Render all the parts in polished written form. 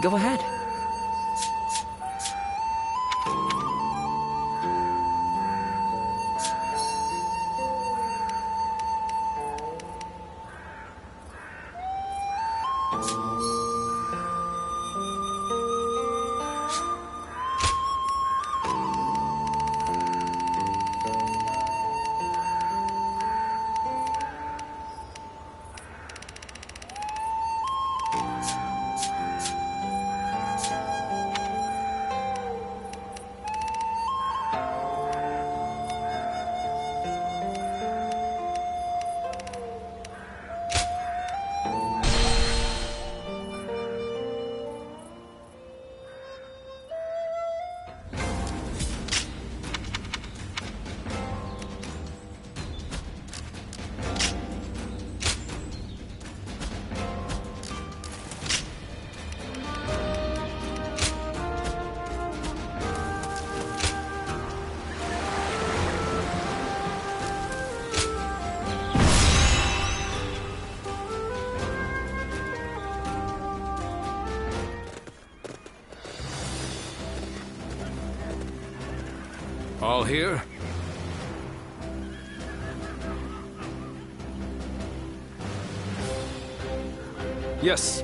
Go ahead. All here? Yes.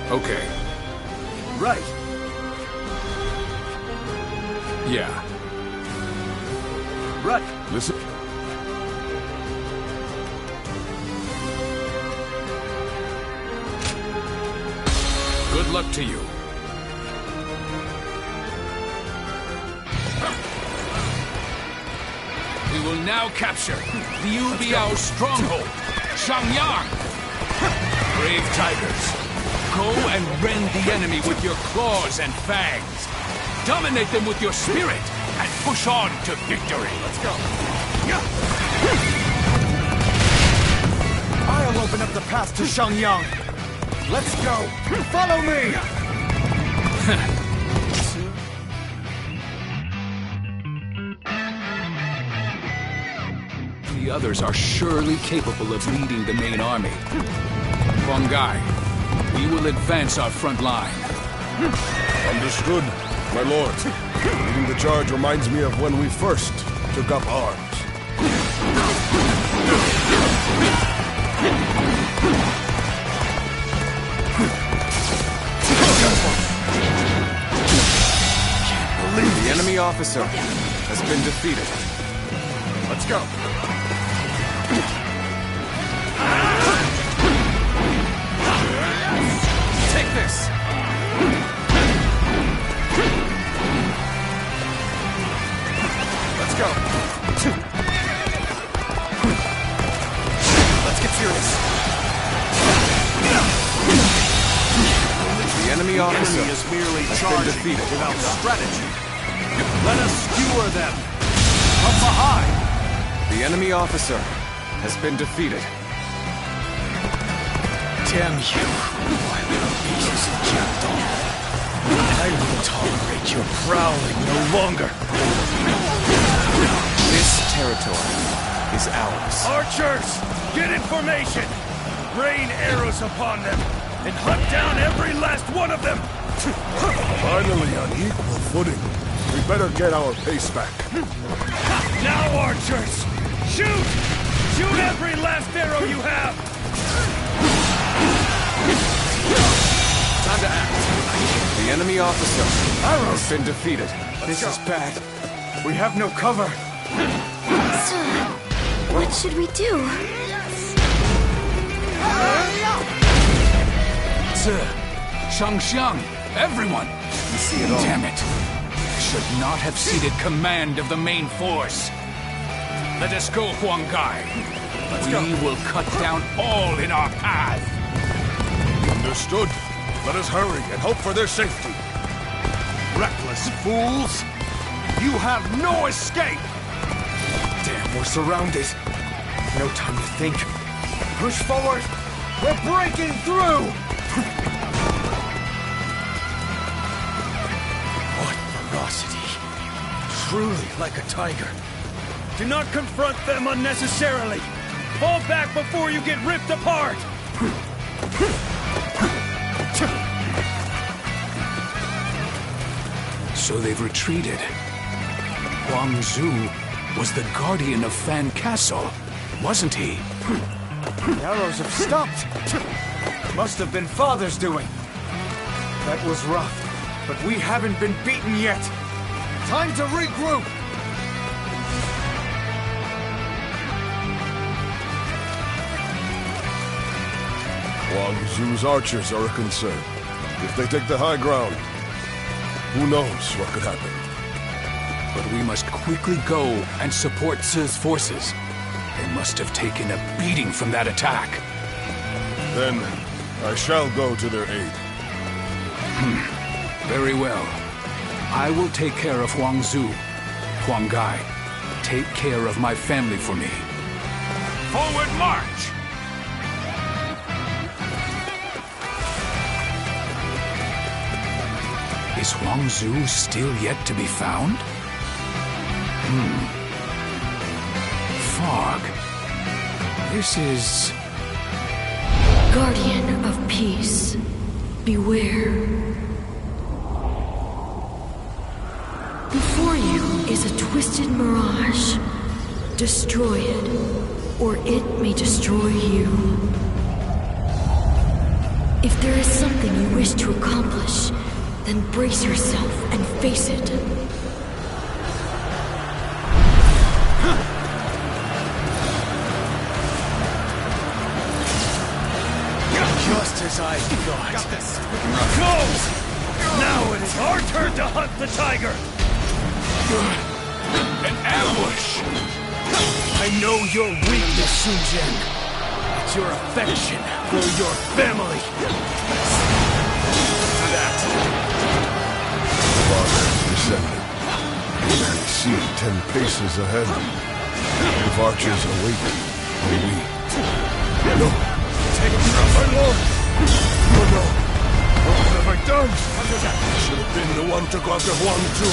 Okay. Right. Yeah. Right. Listen. Good luck to you. We will now capture Liu Biao's stronghold, Shangyang. Brave tigers, go and rend the enemy with your claws and fangs. Dominate them with your spirit and push on to victory. Let's go. I'll open up the path to Shangyang. Let's go. Follow me. The others are surely capable of leading the main army. Guai, we will advance our front line. Understood, my lord. Leading the charge reminds me of when we first took up arms. The enemy officer has been defeated. Let's go. Take this. Let's go. Let's get serious. The enemy officer is merely has been charging defeated without strategy. Let us skewer them from behind. The enemy officer has been defeated. Damn you, my little pieces of Jiangdong. I will tolerate your prowling no longer. This territory is ours. Archers, get in formation. Rain arrows upon them and hunt down every last one of them. Finally on equal footing. We better get our pace back. Now, archers, shoot! Shoot every last arrow you have! Time to act. The enemy officer has been defeated. This is bad. We have no cover. Sir, what should we do? Sir, Shangxiang, Everyone! We see it all. Damn it! I should not have ceded command of the main force. Let us go, Huang Gai. We will cut down all in our path. Understood. Let us hurry and hope for their safety. Reckless fools! You have no escape! Damn, we're surrounded. No time to think. Push forward! We're breaking through! What ferocity! Truly like a tiger. Do not confront them unnecessarily! Fall back before you get ripped apart! So they've retreated. Huang Zu was the guardian of Fan Castle, wasn't he? The arrows have stopped! Must have been Father's doing. That was rough, but we haven't been beaten yet. Time to regroup! Huang Zu's archers are a concern. If they take the high ground, who knows what could happen. But we must quickly go and support Ci's forces. They must have taken a beating from that attack. Then, I shall go to their aid. Very well. I will take care of Huang Zu. Huang Gai, take care of my family for me. Forward march! Is Huang Zu still yet to be found? Fog. This is... Guardian of peace, beware. Before you is a twisted mirage. Destroy it, or it may destroy you. If there is something you wish to accomplish, then brace yourself and face it. Just as I thought. Close! Now it is our turn to hunt the tiger! an ambush! I know your weakness, Sun Jian. It's your affection for your family. That. Father is descending. I see 10 paces ahead. If archers await, are we? No! Take him from my lord! Oh no! What have I done? I should have been the one to conquer Huang Zu.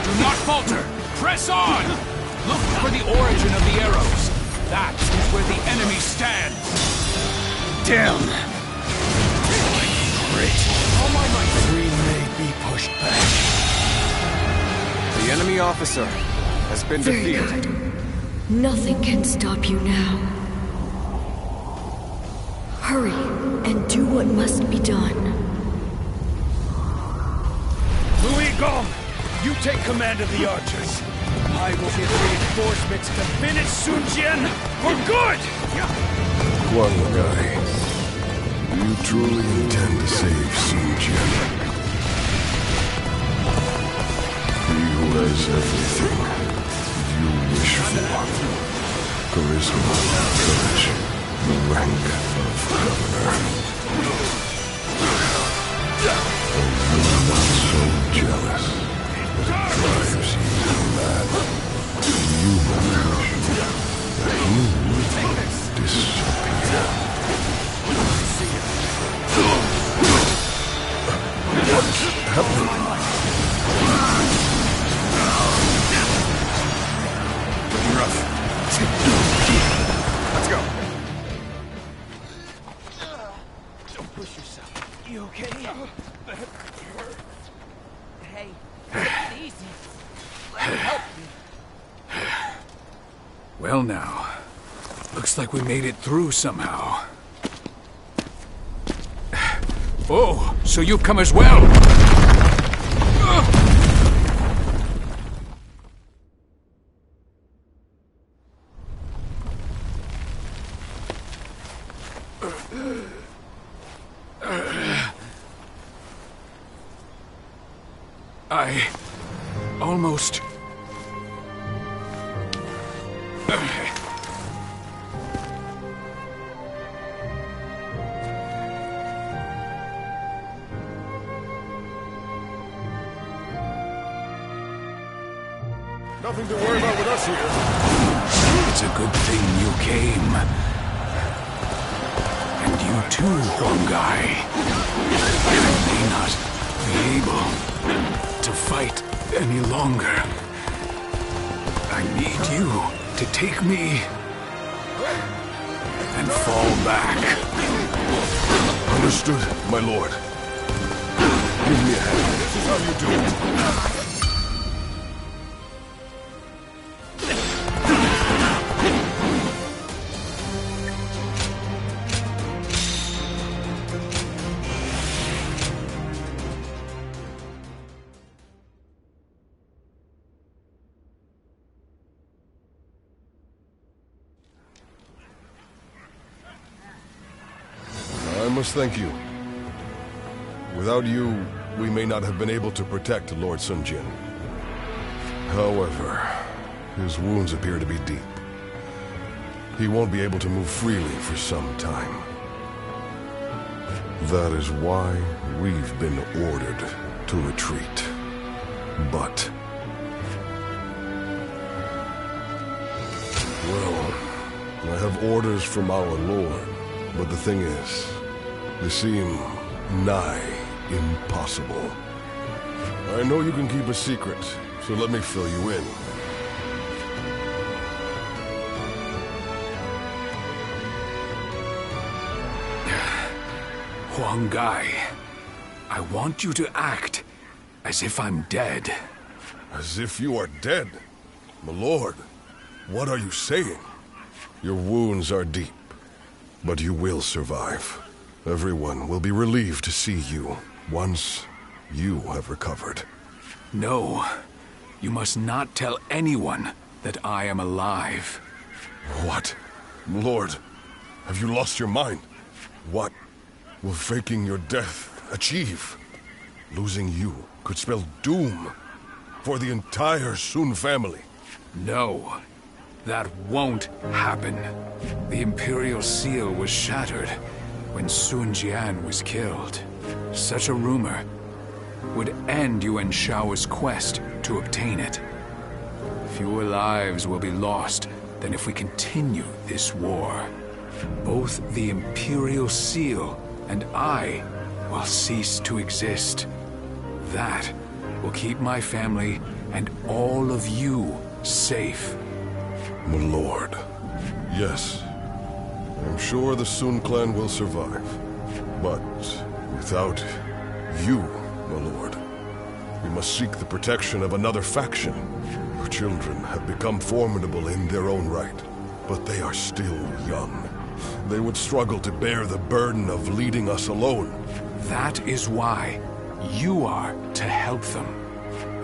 Do not falter! Press on! Look for the origin of the arrows. That is where the enemy stands. Down! Great. All my might. We may be pushed back. The enemy officer has been Very defeated. good. Nothing can stop you now. Hurry and do what must be done. Louis Gong, you take command of the archers. I will get reinforcements to finish Sun Jian for good! Huang Gai, do you truly intend to save Sun Jian? He who has everything you wish for. Charisma, courage, the rank of governor. Are you not so jealous that it drives you mad? Do you not wish that he would disappear? What's happening? Looking rough. Let's go. Don't push yourself. You okay? Hey, take it easy. Let me help you. Well now, looks like we made it through somehow. Oh, so you've come as well! I almost... Nothing to worry about with us here. It's a good thing you came. And you too, Huangai. I may not be able to fight any longer. I need you to take me and fall back. Understood, my lord. Give me a hand. This is how you do it. I must thank you. Without you, we may not have been able to protect Lord Sun Jian. However, his wounds appear to be deep. He won't be able to move freely for some time. That is why we've been ordered to retreat. But... well, I have orders from our lord, but the thing is, they seem nigh impossible. I know you can keep a secret, so let me fill you in. Huangai, I want you to act as if I'm dead. As if you are dead? My lord, what are you saying? Your wounds are deep, but you will survive. Everyone will be relieved to see you once you have recovered. No, you must not tell anyone that I am alive. What? Lord, have you lost your mind? What will faking your death achieve? Losing you could spell doom for the entire Sun family. No, that won't happen. The Imperial Seal was shattered when Sun Jian was killed. Such a rumor would end Yuan Shao's quest to obtain it. Fewer lives will be lost than if we continue this war. Both the Imperial Seal and I will cease to exist. That will keep my family and all of you safe. My lord, yes, I'm sure the Sun clan will survive. But without you, my lord, we must seek the protection of another faction. Your children have become formidable in their own right, but they are still young. They would struggle to bear the burden of leading us alone. That is why you are to help them.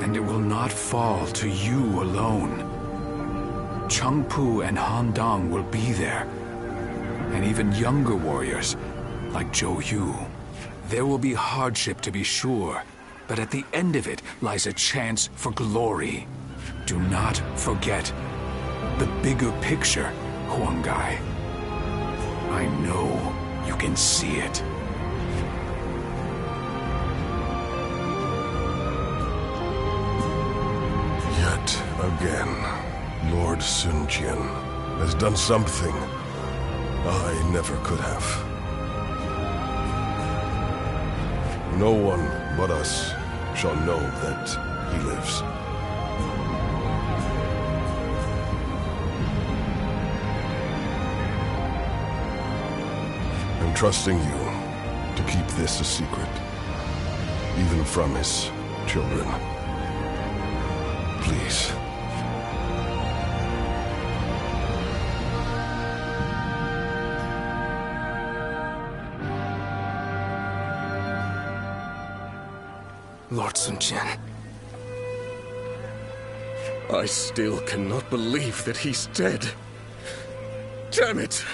And it will not fall to you alone. Chengpu and Han Dang will be there. And even younger warriors, like Zhou Yu. There will be hardship to be sure, but at the end of it lies a chance for glory. Do not forget the bigger picture, Huangai. I know you can see it. Yet again, Lord Sun Jian has done something I never could have. No one but us shall know that he lives. I'm trusting you to keep this a secret, even from his children. Please. Lord Sun Jian. I still cannot believe that he's dead. Damn it!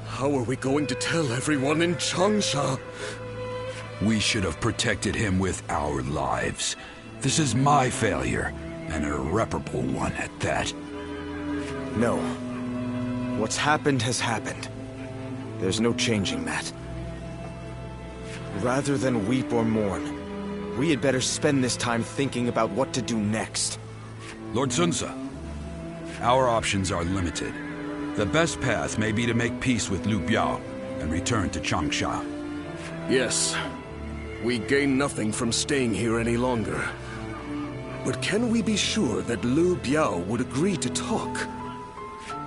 How are we going to tell everyone in Changsha? We should have protected him with our lives. This is my failure, an irreparable one at that. No. What's happened has happened. There's no changing that. Rather than weep or mourn, we had better spend this time thinking about what to do next. Lord Sunsa, our options are limited. The best path may be to make peace with Liu Biao and return to Changsha. Yes. We gain nothing from staying here any longer. But can we be sure that Liu Biao would agree to talk?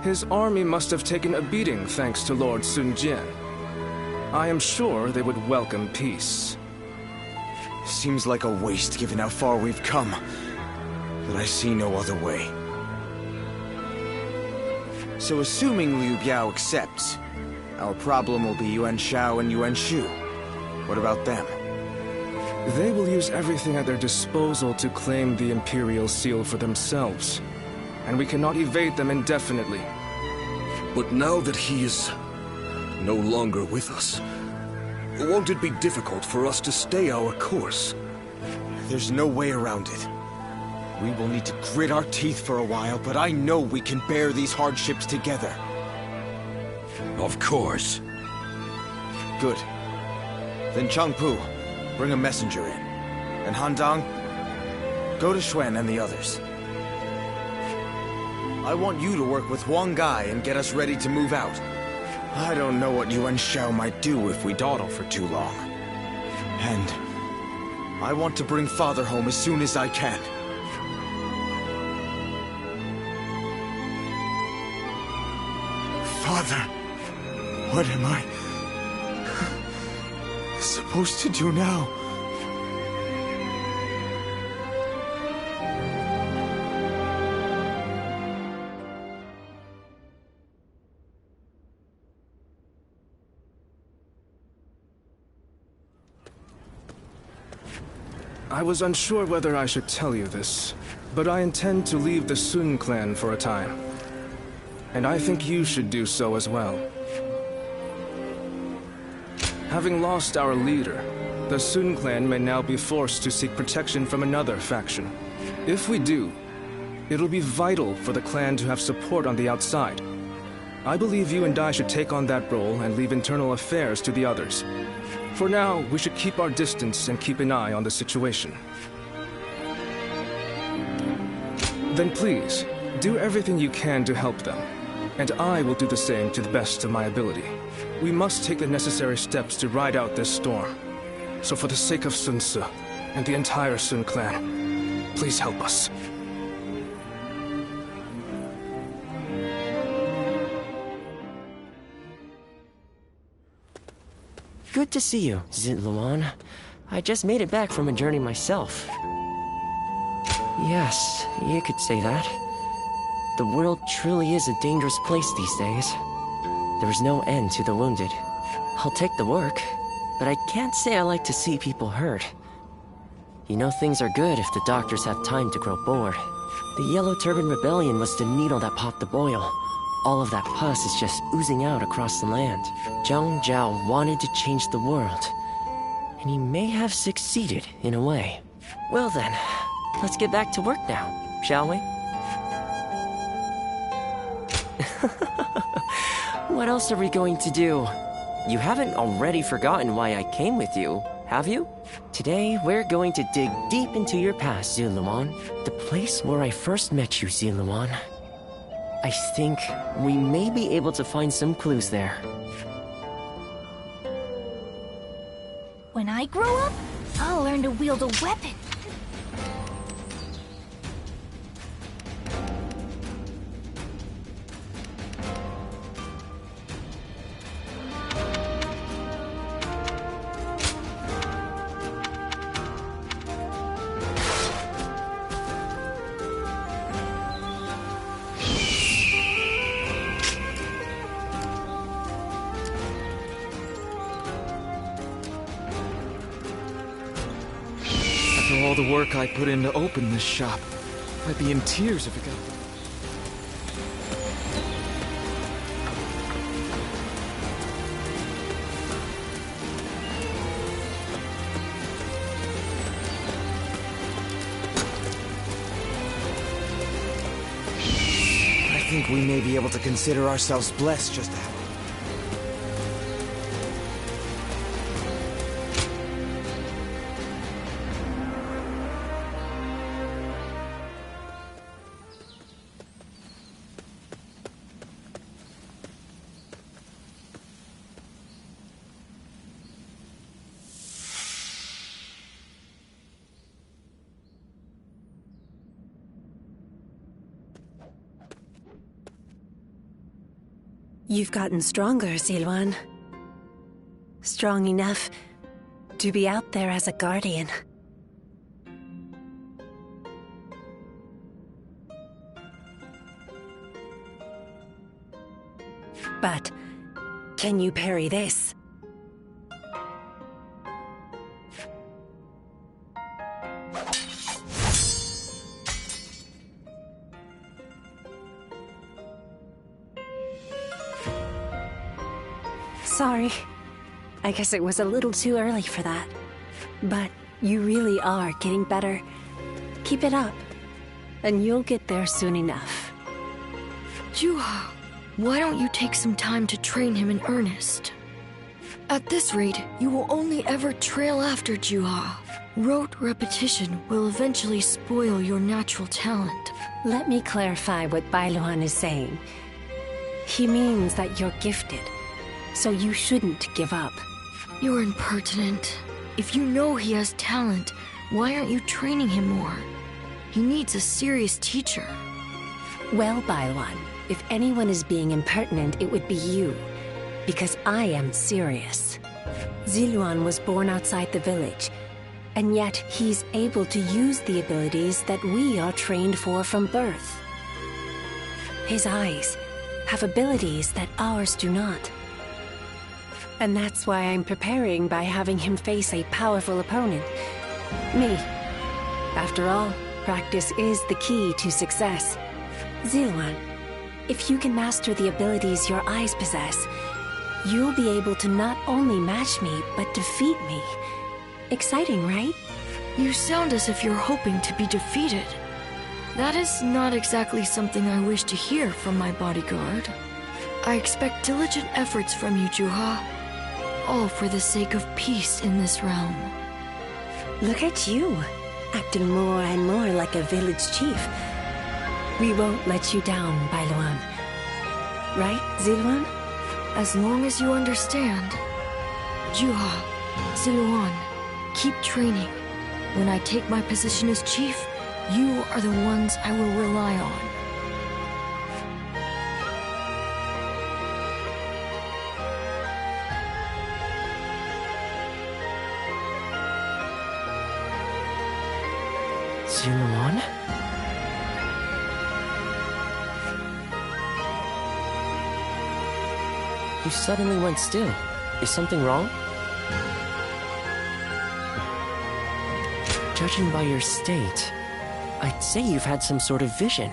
His army must have taken a beating thanks to Lord Sun Jian. I am sure they would welcome peace. Seems like a waste given how far we've come. But I see no other way. So assuming Liu Biao accepts, our problem will be Yuan Shao and Yuan Shu. What about them? They will use everything at their disposal to claim the Imperial Seal for themselves. And we cannot evade them indefinitely. But now that he is no longer with us, won't it be difficult for us to stay our course? There's no way around it. We will need to grit our teeth for a while, but I know we can bear these hardships together. Of course. Good. Then Changpu, bring a messenger in. And Handang, go to Xuan and the others. I want you to work with Huang Gai and get us ready to move out. I don't know what Yuan Shao might do if we dawdle for too long. And I want to bring Father home as soon as I can. Father, what am I supposed to do now? I was unsure whether I should tell you this, but I intend to leave the Sun clan for a time. And I think you should do so as well. Having lost our leader, the Sun clan may now be forced to seek protection from another faction. If we do, it'll be vital for the clan to have support on the outside. I believe you and I should take on that role and leave internal affairs to the others. For now, we should keep our distance and keep an eye on the situation. Then please, do everything you can to help them. And I will do the same to the best of my ability. We must take the necessary steps to ride out this storm. So for the sake of Sun Ce and the entire Sun clan, please help us. Good to see you, Zitluan. I just made it back from a journey myself. Yes, you could say that. The world truly is a dangerous place these days. There is no end to the wounded. I'll take the work, but I can't say I like to see people hurt. You know things are good if the doctors have time to grow bored. The Yellow Turban Rebellion was the needle that popped the boil. All of that pus is just oozing out across the land. Zhang Zhao wanted to change the world, and he may have succeeded in a way. Well then, let's get back to work now, shall we? What else are we going to do? You haven't already forgotten why I came with you, have you? Today, we're going to dig deep into your past, Zitluan. The place where I first met you, Zitluan. I think we may be able to find some clues there. When I grow up, I'll learn to wield a weapon. After all the work I put in to open this shop, I'd be in tears if it got... think we may be able to consider ourselves blessed just to have... You've gotten stronger, Zilwan. Strong enough to be out there as a guardian. But can you parry this? Sorry. I guess it was a little too early for that. But you really are getting better. Keep it up, and you'll get there soon enough. Juha, why don't you take some time to train him in earnest? At this rate, you will only ever trail after Juha. Rote repetition will eventually spoil your natural talent. Let me clarify what Bailuan is saying. He means that you're gifted, so you shouldn't give up. You're impertinent. If you know he has talent, why aren't you training him more? He needs a serious teacher. Well, Bailuan, if anyone is being impertinent, it would be you. Because I am serious. Ziluan was born outside the village, and yet he's able to use the abilities that we are trained for from birth. His eyes have abilities that ours do not. And that's why I'm preparing by having him face a powerful opponent. Me. After all, practice is the key to success. Ziluan, if you can master the abilities your eyes possess, you'll be able to not only match me, but defeat me. Exciting, right? You sound as if you're hoping to be defeated. That is not exactly something I wish to hear from my bodyguard. I expect diligent efforts from you, Juha. All for the sake of peace in this realm. Look at you, acting more and more like a village chief. We won't let you down, Bailuan. Right, Ziluan? As long as you understand. Juha, Ziluan, keep training. When I take my position as chief, you are the ones I will rely on. Ziluan? You suddenly went still. Is something wrong? Judging by your state, I'd say you've had some sort of vision.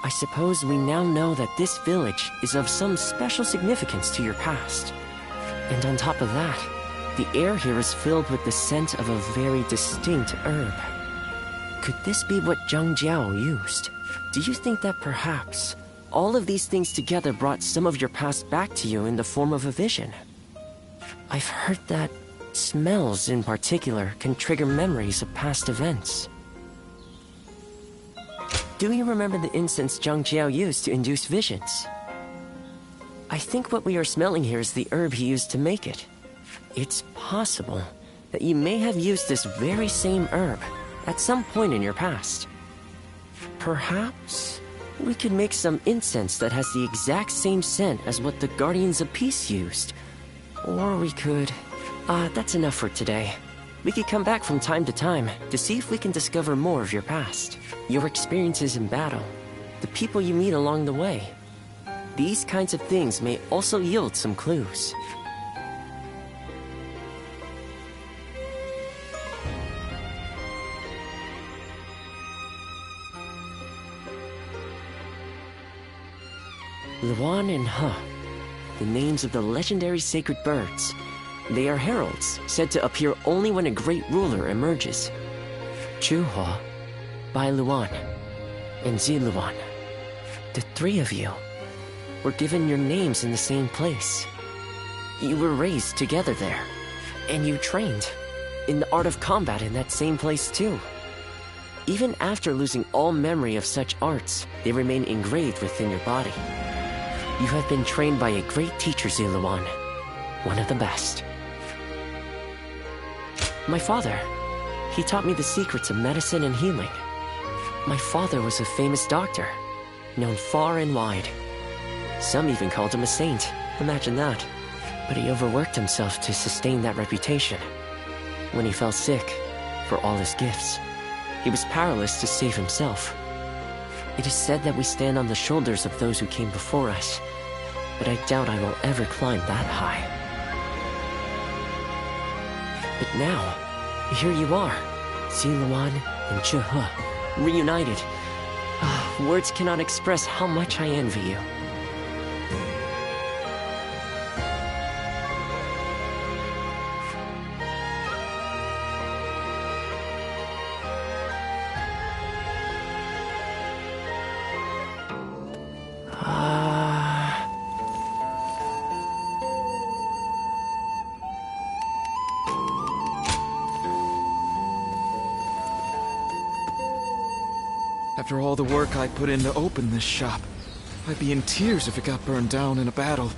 I suppose we now know that this village is of some special significance to your past. And on top of that, the air here is filled with the scent of a very distinct herb. Could this be what Zhang Jiao used? Do you think that perhaps all of these things together brought some of your past back to you in the form of a vision? I've heard that smells in particular can trigger memories of past events. Do you remember the incense Zhang Jiao used to induce visions? I think what we are smelling here is the herb he used to make it. It's possible that you may have used this very same herb at some point in your past. Perhaps we could make some incense that has the exact same scent as what the Guardians of Peace used. Or we could... that's enough for today. We could come back from time to time to see if we can discover more of your past. Your experiences in battle, the people you meet along the way. These kinds of things may also yield some clues. Luan and He, the names of the legendary sacred birds. They are heralds, said to appear only when a great ruler emerges. Juha, Bailuan. and Ziluan, the three of you, were given your names in the same place. You were raised together there, and you trained in the art of combat in that same place too. Even after losing all memory of such arts, they remain engraved within your body. You have been trained by a great teacher, Ziluan, one of the best. My father, he taught me the secrets of medicine and healing. My father was a famous doctor, known far and wide. Some even called him a saint, imagine that. But he overworked himself to sustain that reputation. When he fell sick, for all his gifts, he was powerless to save himself. It is said that we stand on the shoulders of those who came before us, but I doubt I will ever climb that high. But now, here you are, Ziluan and Zhihe, reunited. Words cannot express how much I envy you. After all the work I put in to open this shop, I'd be in tears if it got burned down in a battle.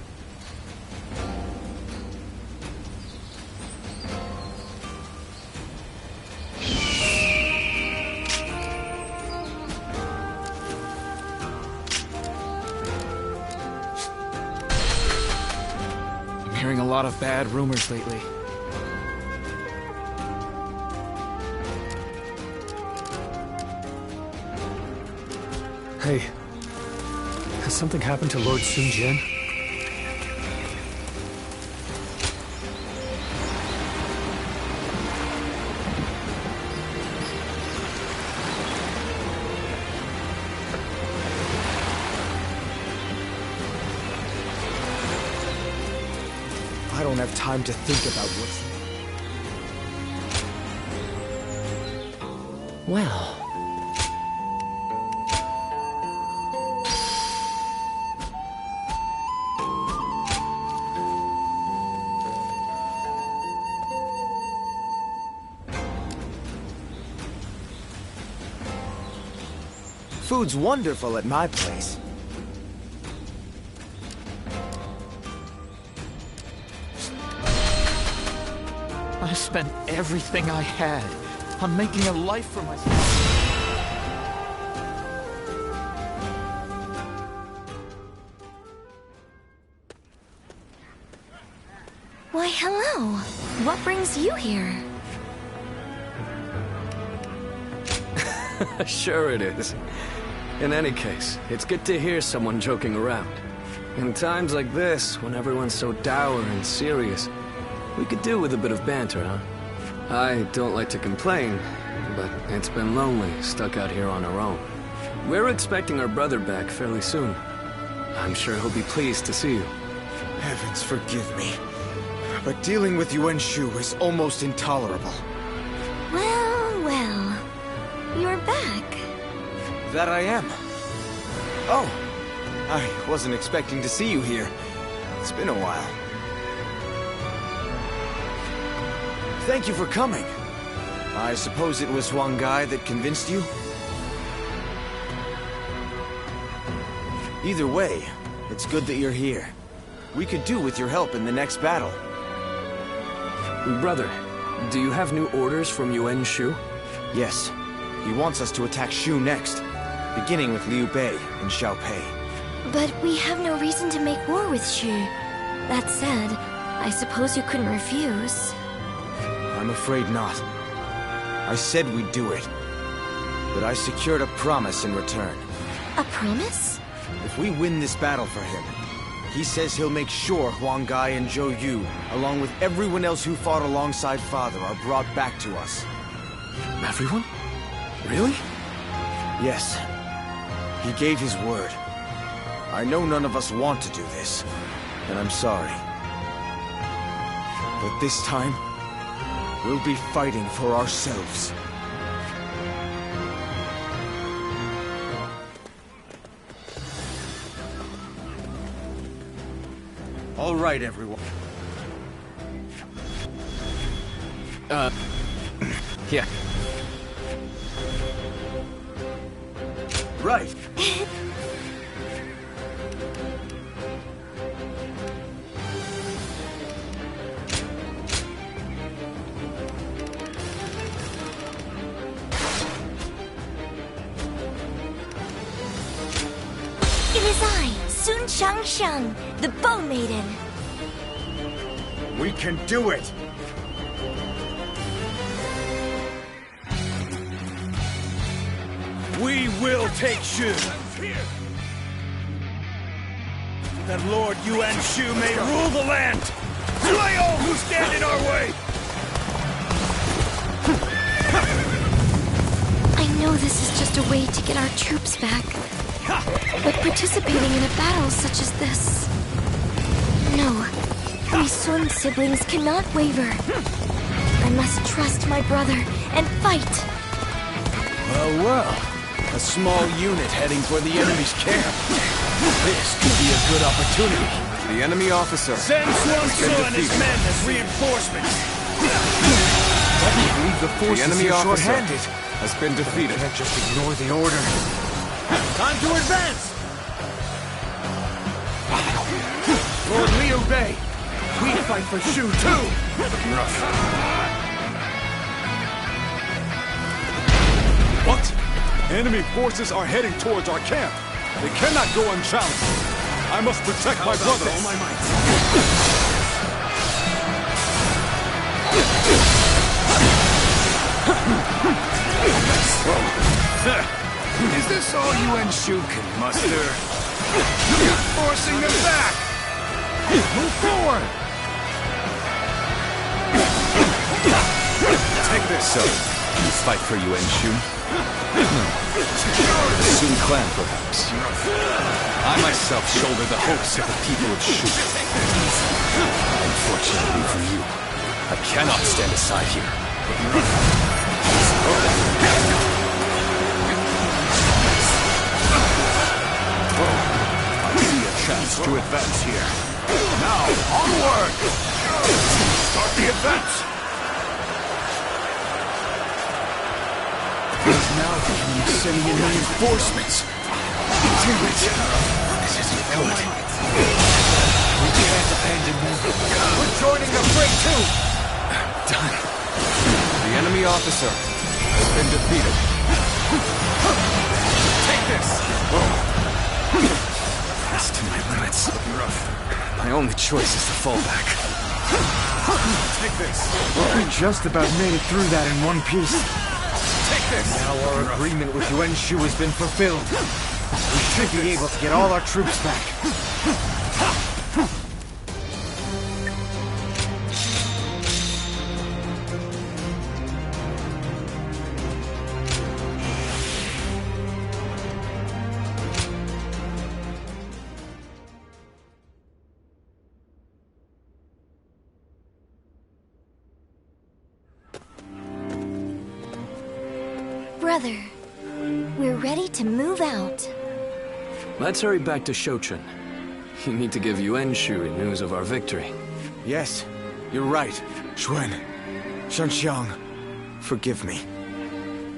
I'm hearing a lot of bad rumors lately. Hey, has something happened to Lord Sun Jian? I don't have time to think about what's... Well... Food's wonderful at my place. I spent everything I had on making a life for myself. Why, hello. What brings you here? Sure it is. In any case, it's good to hear someone joking around. In times like this, when everyone's so dour and serious, we could do with a bit of banter, huh? I don't like to complain, but it's been lonely, stuck out here on our own. We're expecting our brother back fairly soon. I'm sure he'll be pleased to see you. Heavens forgive me, but dealing with Yuan Shu is almost intolerable. Well, well. You're back. That I am. Oh, I wasn't expecting to see you here. It's been a while. Thank you for coming. I suppose it was Huang Gai that convinced you? Either way, it's good that you're here. We could do with your help in the next battle. Brother, do you have new orders from Yuan Shu? Yes. He wants us to attack Shu next, beginning with Liu Bei and Xiao Pei. But we have no reason to make war with Shu. That said, I suppose you couldn't refuse. I'm afraid not. I said we'd do it. But I secured a promise in return. A promise? If we win this battle for him, he says he'll make sure Huang Gai and Zhou Yu, along with everyone else who fought alongside Father, are brought back to us. Everyone? Really? Yes. He gave his word. I know none of us want to do this, and I'm sorry. But this time, we'll be fighting for ourselves. All right, everyone. Yeah. Right. It is I, Sun Shang, the Bow Maiden. We can do it! We will take Shu! That Lord Yuan Shu may rule the land! Slay all who stand in our way! I know this is just a way to get our troops back. But participating in a battle such as this... No. We Sun siblings cannot waver. I must trust my brother and fight. Well, well. A small unit heading for the enemy's camp. This could be a good opportunity. The enemy officer. Send Sun Tzu and his men as reinforcements. I believe the forces enemy here officer short-handed has been defeated. Can't just ignore the order. Time to advance! Lord Liu Bei, we fight for Shu too! What? Enemy forces are heading towards our camp. They cannot go unchallenged. I must protect my brother. All my might. Is this all Yuan Shu can muster? You're forcing them back! Move forward! Take this, so you fight for Yuan Shu? The Sun clan, perhaps. I myself shoulder the hopes of the people of Shu. Unfortunately for you, I cannot stand aside here. I see a chance to advance here. Now, onward! Start the advance! Now you're sending in reinforcements. Damn it! This isn't good. We can't abandon them. We're joining the fray too! Done. The enemy officer has been defeated. Take this! Pressed to my limits. My only choice is to fall back. Take this! We just about made it through that in one piece. Take this! Now our agreement with Yuan Shu has been fulfilled. We should be able to get all our troops back. Brother, we're ready to move out. Let's hurry back to Shochun. You need to give Yuan Shu news of our victory. Yes, you're right. Xuan, Shanxiang, forgive me.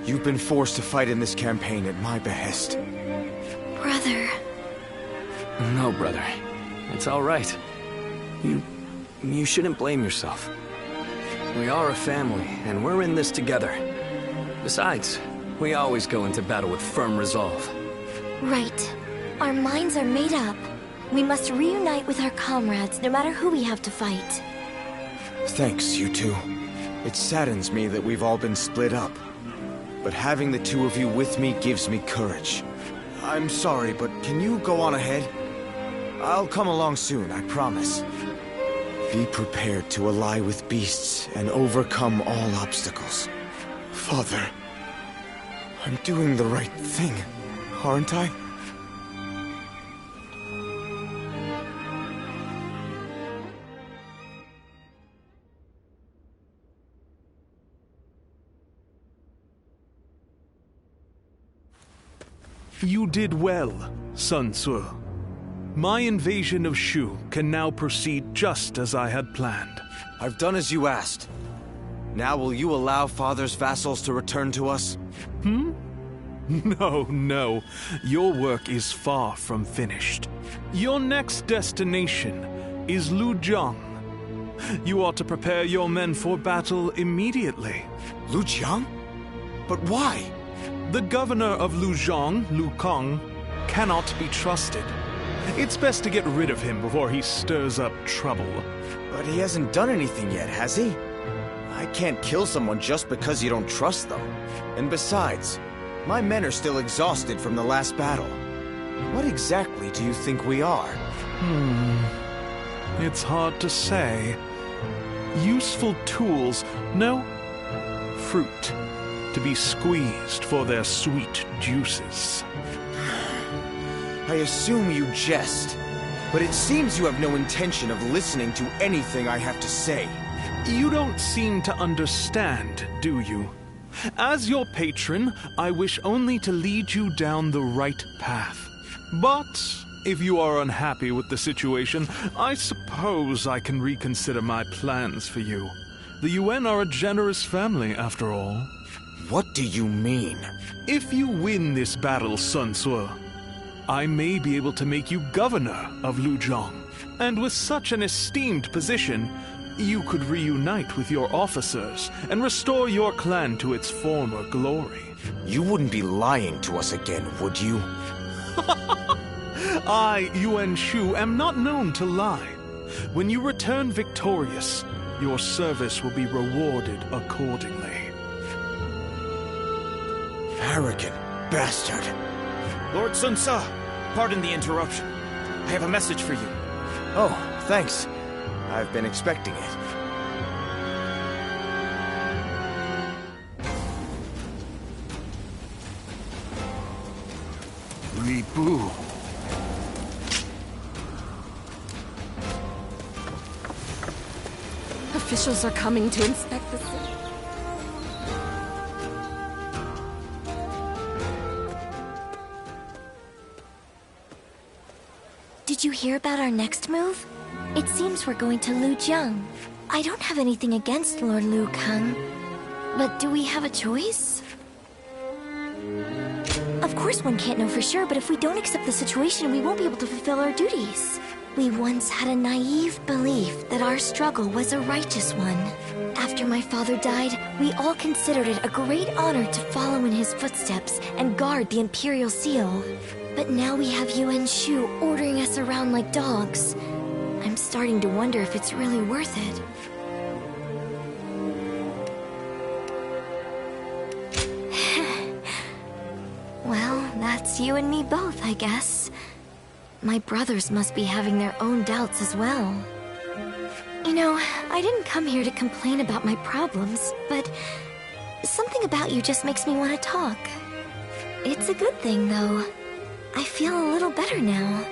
You've been forced to fight in this campaign at my behest. Brother. No, brother. It's all right. You shouldn't blame yourself. We are a family, and we're in this together. Besides, we always go into battle with firm resolve. Right. Our minds are made up. We must reunite with our comrades, no matter who we have to fight. Thanks, you two. It saddens me that we've all been split up. But having the two of you with me gives me courage. I'm sorry, but can you go on ahead? I'll come along soon, I promise. Be prepared to ally with beasts and overcome all obstacles. Father, I'm doing the right thing, aren't I? You did well, Sun Tzu. My invasion of Shu can now proceed just as I had planned. I've done as you asked. Now will you allow Father's vassals to return to us? No. Your work is far from finished. Your next destination is Lujiang. You ought to prepare your men for battle immediately. Lujiang? But why? The governor of Lujiang, Lu Kang, cannot be trusted. It's best to get rid of him before he stirs up trouble. But he hasn't done anything yet, has he? I can't kill someone just because you don't trust them. And besides, my men are still exhausted from the last battle. What exactly do you think we are? It's hard to say. Useful tools, no, fruit, to be squeezed for their sweet juices. I assume you jest, but it seems you have no intention of listening to anything I have to say. You don't seem to understand, do you? As your patron, I wish only to lead you down the right path. But if you are unhappy with the situation, I suppose I can reconsider my plans for you. The Yuan are a generous family, after all. What do you mean? If you win this battle, Sun Tzu, I may be able to make you governor of Lujiang. And with such an esteemed position, you could reunite with your officers and restore your clan to its former glory. You wouldn't be lying to us again, would you? I, Yuan Shu, am not known to lie. When you return victorious, your service will be rewarded accordingly. Arrogant bastard. Lord Sun Tzu, pardon the interruption. I have a message for you. Oh, thanks. I've been expecting it. Ribu. Officials are coming to inspect the city. Did you hear about our next move? It seems we're going to Lujiang. I don't have anything against Lord Lu Kang, but do we have a choice? Of course one can't know for sure, but if we don't accept the situation, we won't be able to fulfill our duties. We once had a naive belief that our struggle was a righteous one. After my father died, we all considered it a great honor to follow in his footsteps and guard the Imperial Seal. But now we have Yuan Shu ordering us around like dogs. I'm starting to wonder if it's really worth it. Well, that's you and me both, I guess. My brothers must be having their own doubts as well. You know, I didn't come here to complain about my problems, but something about you just makes me want to talk. It's a good thing, though. I feel a little better now.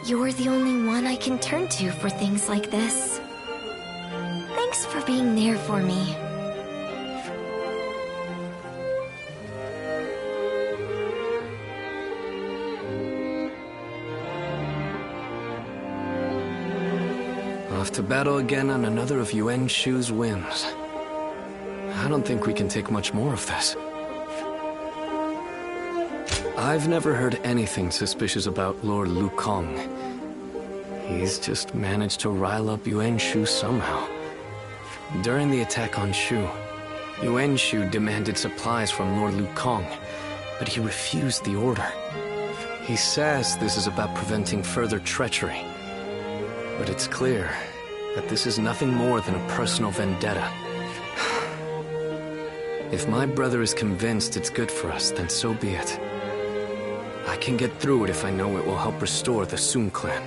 You're the only one I can turn to for things like this. Thanks for being there for me. Off to battle again on another of Yuan Shu's whims. I don't think we can take much more of this. I've never heard anything suspicious about Lord Lu Kang. He's just managed to rile up Yuan Shu somehow. During the attack on Shu, Yuan Shu demanded supplies from Lord Lu Kang, but he refused the order. He says this is about preventing further treachery. But it's clear that this is nothing more than a personal vendetta. If my brother is convinced it's good for us, then so be it. I can get through it if I know it will help restore the Sun clan.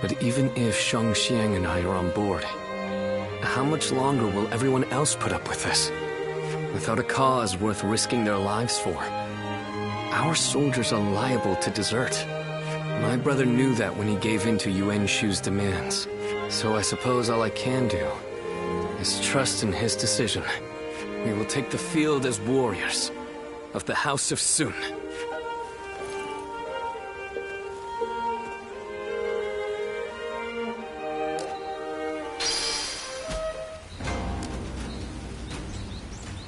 But even if Shang Xiang and I are on board, how much longer will everyone else put up with this? Without a cause worth risking their lives for, our soldiers are liable to desert. My brother knew that when he gave in to Yuan Shu's demands. So I suppose all I can do is trust in his decision. We will take the field as warriors of the House of Sun.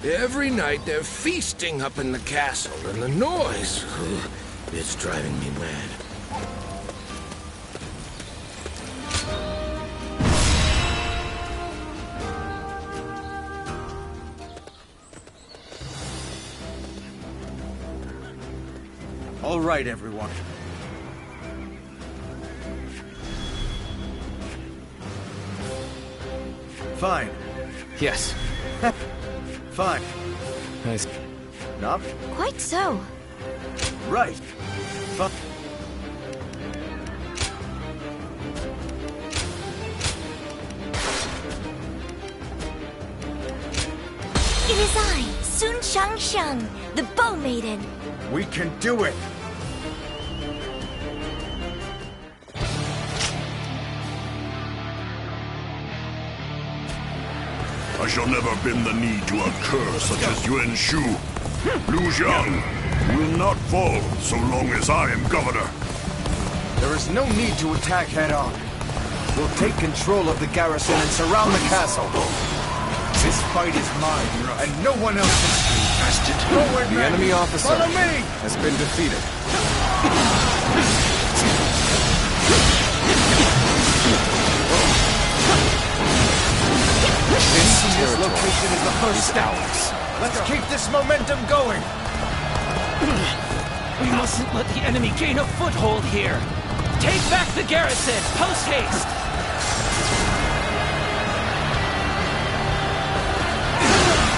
Every night they're feasting up in the castle, and the noise, it's driving me mad. All right, everyone. Fine. Yes. Fine. Nice. Not Quite so. right. Fine. It is I, Sun Shang, the Bow Maiden. We can do it. I shall never bend the knee to a cur such as Yuan Shu. Liu Jiang will not fall so long as I am governor. There is no need to attack head-on. We'll take control of the garrison and surround the castle. This fight is mine, and no one else's. Forward, The men! enemy officer Follow me! has been defeated. This location is the first step. Let's keep this momentum going. We mustn't let the enemy gain a foothold here. Take back the garrison, post haste.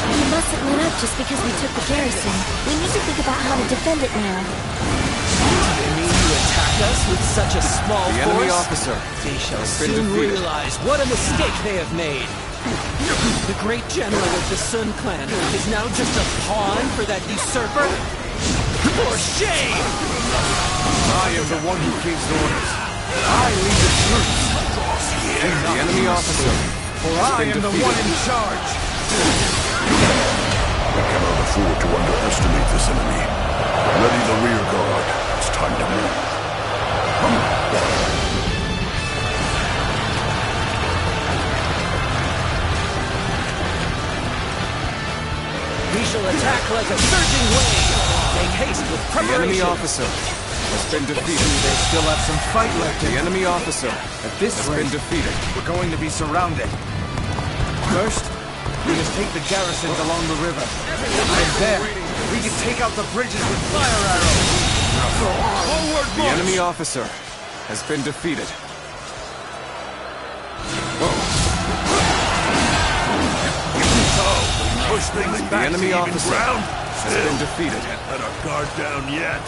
We mustn't let up just because we took the garrison. We need to think about how to defend it now. They mean to attack us with such a small The force? enemy officer They shall has been soon defeated. realize what a mistake they have made. The great general of the Sun Clan is now just a pawn for that usurper? For shame! I am the one who gives orders. I lead the troops. The enemy officer For I am the one in charge. We cannot afford to underestimate this enemy. Ready the rear guard. It's time to move. We shall attack like a surging wave. Make haste with The preparation. enemy officer has been defeated. They still have some fight left in The them. enemy officer At this has rate, been defeated. we're going to be surrounded. First, we must take the garrisons along the river. And there, we can take out the bridges with fire arrows. Forward, The enemy officer has been defeated. Push things The back enemy to even officer ground. has been defeated. Can't let our guard down yet.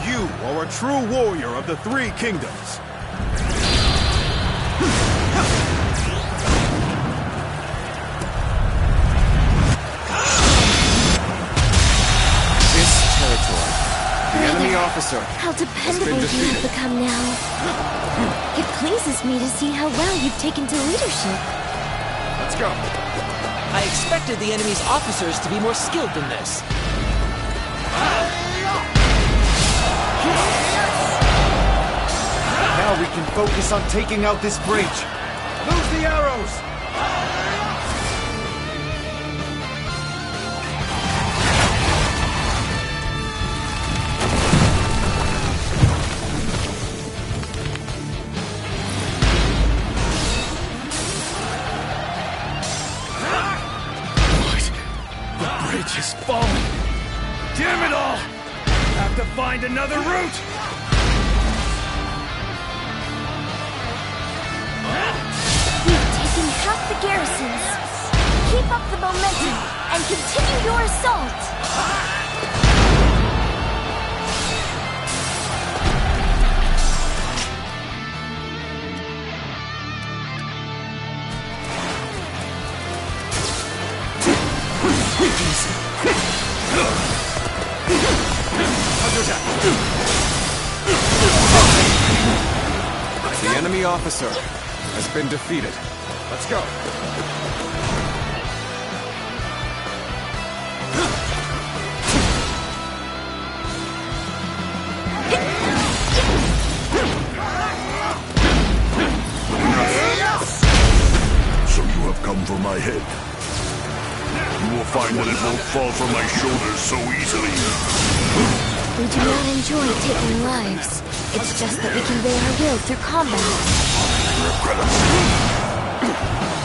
You are a true warrior of the Three Kingdoms. This territory. The enemy officer How has been dependable you defeated. have become now. It pleases me to see how well you've taken to leadership. Let's go. I expected the enemy's officers to be more skilled than this. Now we can focus on taking out this bridge. Lose the arrows! The bridge is falling. Damn it all! Have to find another route. We've taken half the garrisons. Keep up the momentum and continue your assault. The enemy officer has been defeated. Let's go. my head. You will find that it won't fall from my shoulders so easily. We do not enjoy taking lives. It's just that we convey our will through combat.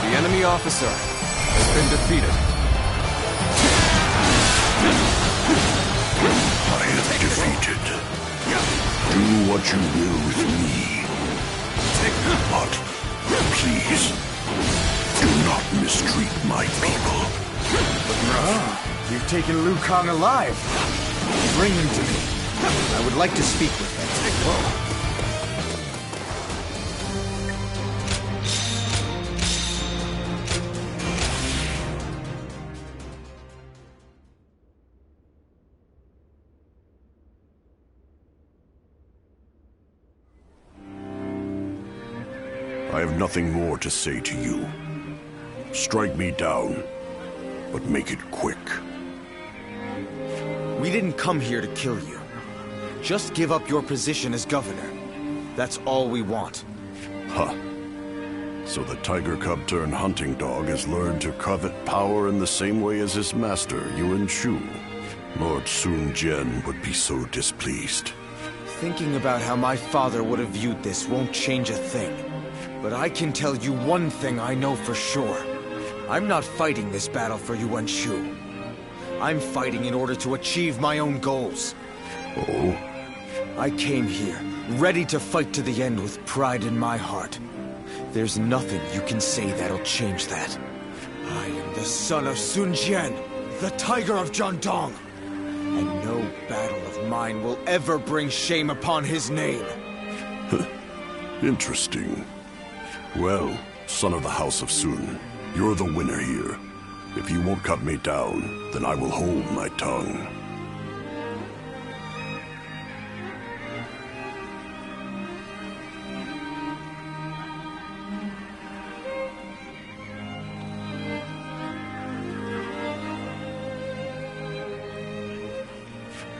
The enemy officer has been defeated. I am defeated. Do what you will with me. But please, do not mistreat my people. You've taken Liu Kang alive. Bring him to me. I would like to speak with him. I have nothing more to say to you. Strike me down, but make it quick. We didn't come here to kill you. Just give up your position as governor. That's all we want. Huh. So the tiger cub turned hunting dog has learned to covet power in the same way as his master, Yuan Shu. Lord Sun Jian would be so displeased. Thinking about how my father would have viewed this won't change a thing. But I can tell you one thing I know for sure. I'm not fighting this battle for Yuan Shu. I'm fighting in order to achieve my own goals. Oh? I came here, ready to fight to the end with pride in my heart. There's nothing you can say that'll change that. I am the son of Sun Jian, the Tiger of Jiandong. And no battle of mine will ever bring shame upon his name. Interesting. Well, son of the House of Sun, you're the winner here. If you won't cut me down, then I will hold my tongue.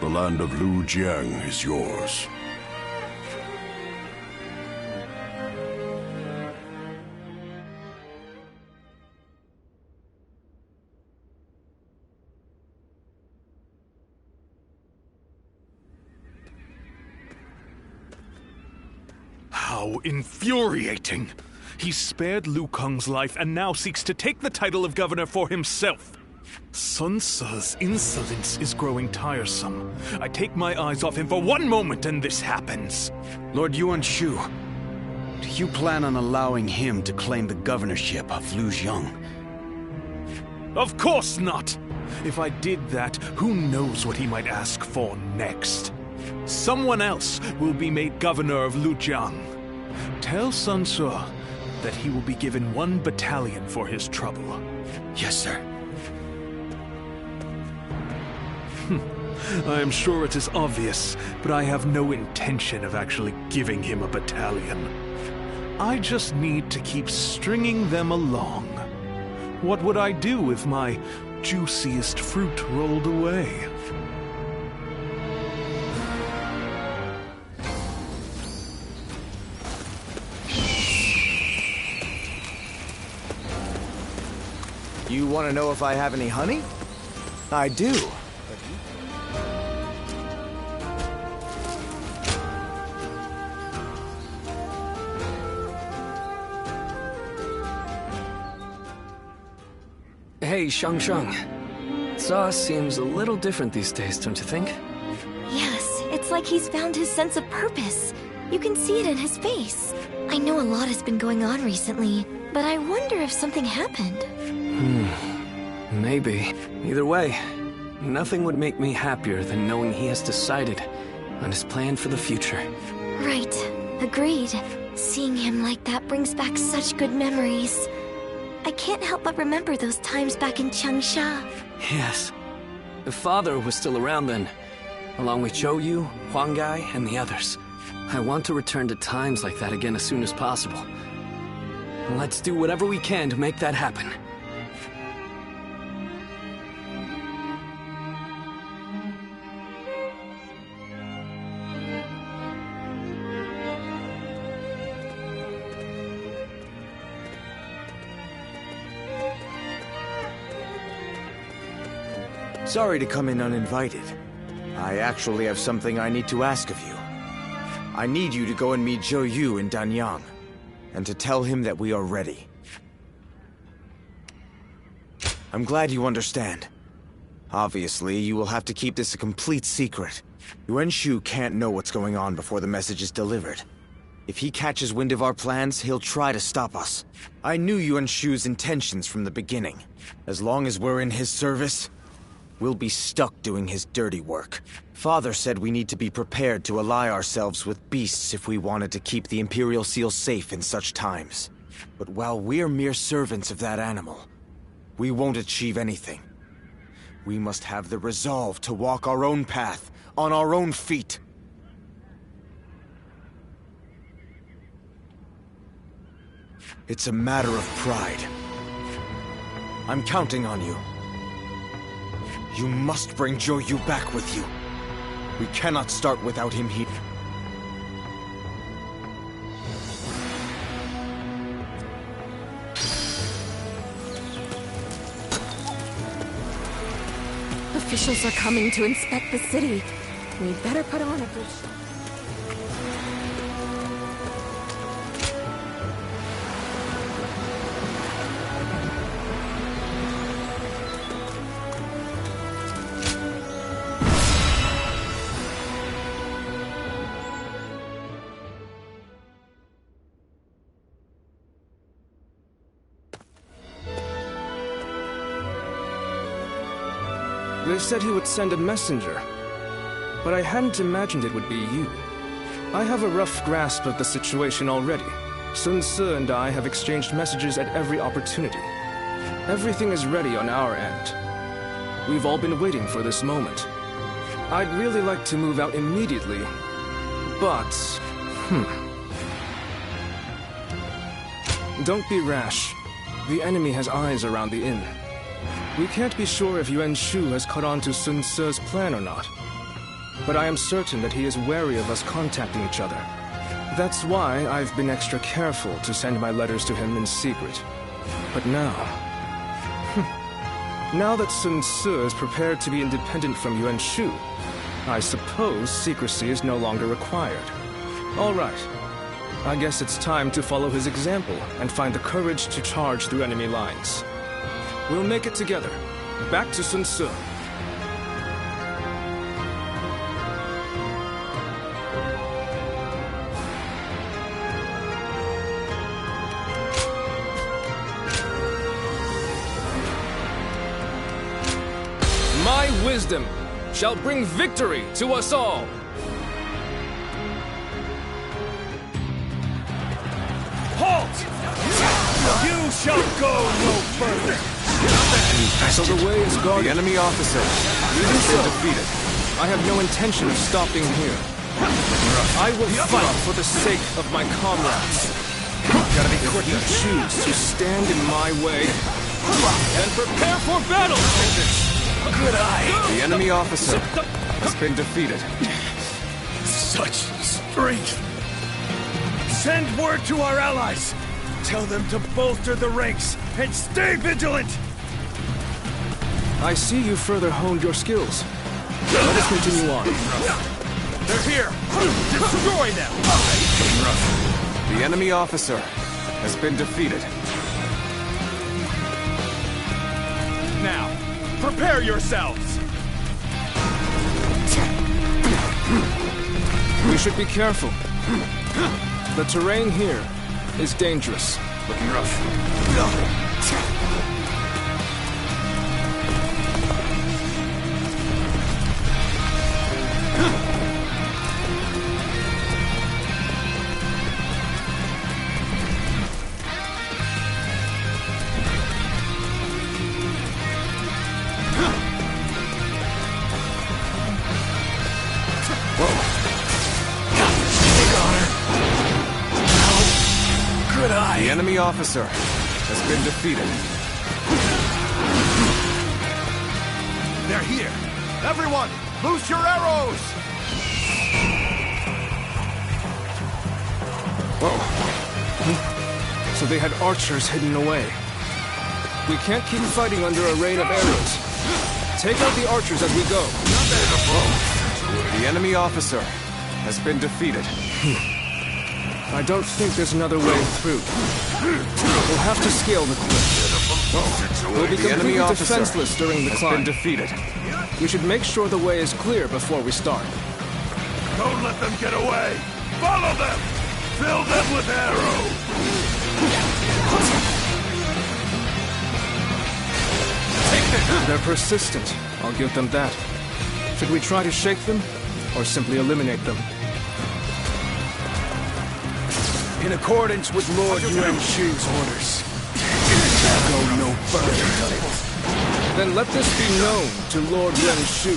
The land of Lu Jiang is yours. How infuriating! He spared Liu Kang's life and now seeks to take the title of governor for himself. Sun Ce's insolence is growing tiresome. I take my eyes off him for one moment and this happens. Lord Yuan Shu, do you plan on allowing him to claim the governorship of Lu Jiang? Of course not! If I did that, who knows what he might ask for next? Someone else will be made governor of Lu Jiang. Tell Sun Ce that he will be given 1 battalion for his trouble. Yes, sir. I am sure it is obvious, but I have no intention of actually giving him a battalion. I just need to keep stringing them along. What would I do if my juiciest fruit rolled away? You want to know if I have any honey? I do. Hey, Shang. Saw seems a little different these days, don't you think? Yes, it's like he's found his sense of purpose. You can see it in his face. I know a lot has been going on recently, but I wonder if something happened. Maybe. Either way, nothing would make me happier than knowing he has decided on his plan for the future. Right. Agreed. Seeing him like that brings back such good memories. I can't help but remember those times back in Changsha. Yes. If Father was still around then, along with Zhou Yu, Huang Gai, and the others. I want to return to times like that again as soon as possible. Let's do whatever we can to make that happen. Sorry to come in uninvited. I actually have something I need to ask of you. I need you to go and meet Zhou Yu in Danyang, and to tell him that we are ready. I'm glad you understand. Obviously, you will have to keep this a complete secret. Yuan Shu can't know what's going on before the message is delivered. If he catches wind of our plans, he'll try to stop us. I knew Yuan Shu's intentions from the beginning. As long as we're in his service, we'll be stuck doing his dirty work. Father said we need to be prepared to ally ourselves with beasts if we wanted to keep the Imperial Seal safe in such times. But while we're mere servants of that animal, we won't achieve anything. We must have the resolve to walk our own path, on our own feet. It's a matter of pride. I'm counting on you. You must bring Zhou Yu back with you. We cannot start without him here. Officials are coming to inspect the city. We better put on a good show. They said he would send a messenger, but I hadn't imagined it would be you. I have a rough grasp of the situation already. Sun Ce and I have exchanged messages at every opportunity. Everything is ready on our end. We've all been waiting for this moment. I'd really like to move out immediately, but... Don't be rash. The enemy has eyes around the inn. We can't be sure if Yuan Shu has caught on to Sun Ce's plan or not. But I am certain that he is wary of us contacting each other. That's why I've been extra careful to send my letters to him in secret. But now... now that Sun Ce is prepared to be independent from Yuan Shu, I suppose secrecy is no longer required. All right. I guess it's time to follow his example and find the courage to charge through enemy lines. We'll make it together. Back to Sun Ce. My wisdom shall bring victory to us all. Halt! You shall go no further. So the way is guarded. The enemy officer has been defeated. I have no intention of stopping here. I will fight for the sake of my comrades. Gotta be If quicker. you choose to stand in my way, then prepare for battle! Good eye. The enemy officer has been defeated. Such strength. Send word to our allies. Tell them to bolster the ranks and stay vigilant. I see you further honed your skills. Let us continue on. They're here. Destroy them. The enemy officer has been defeated. Now, prepare yourselves. We should be careful. The terrain here is dangerous. Looking rough. The enemy officer has been defeated. They're here. Everyone, loose your arrows. Whoa. So they had archers hidden away. We can't keep fighting under a rain of arrows. Take out the archers as we go. The enemy officer has been defeated. I don't think there's another way through. We'll have to scale the cliff. We'll be completely defenseless during the climb. Been defeated. We should make sure the way is clear before we start. Don't let them get away! Follow them! Fill them with arrows! They're persistent. I'll give them that. Should we try to shake them, or simply eliminate them? In accordance with Lord Yuan Shu's orders. Go no further. Then let this be known to Lord Yuan Shu.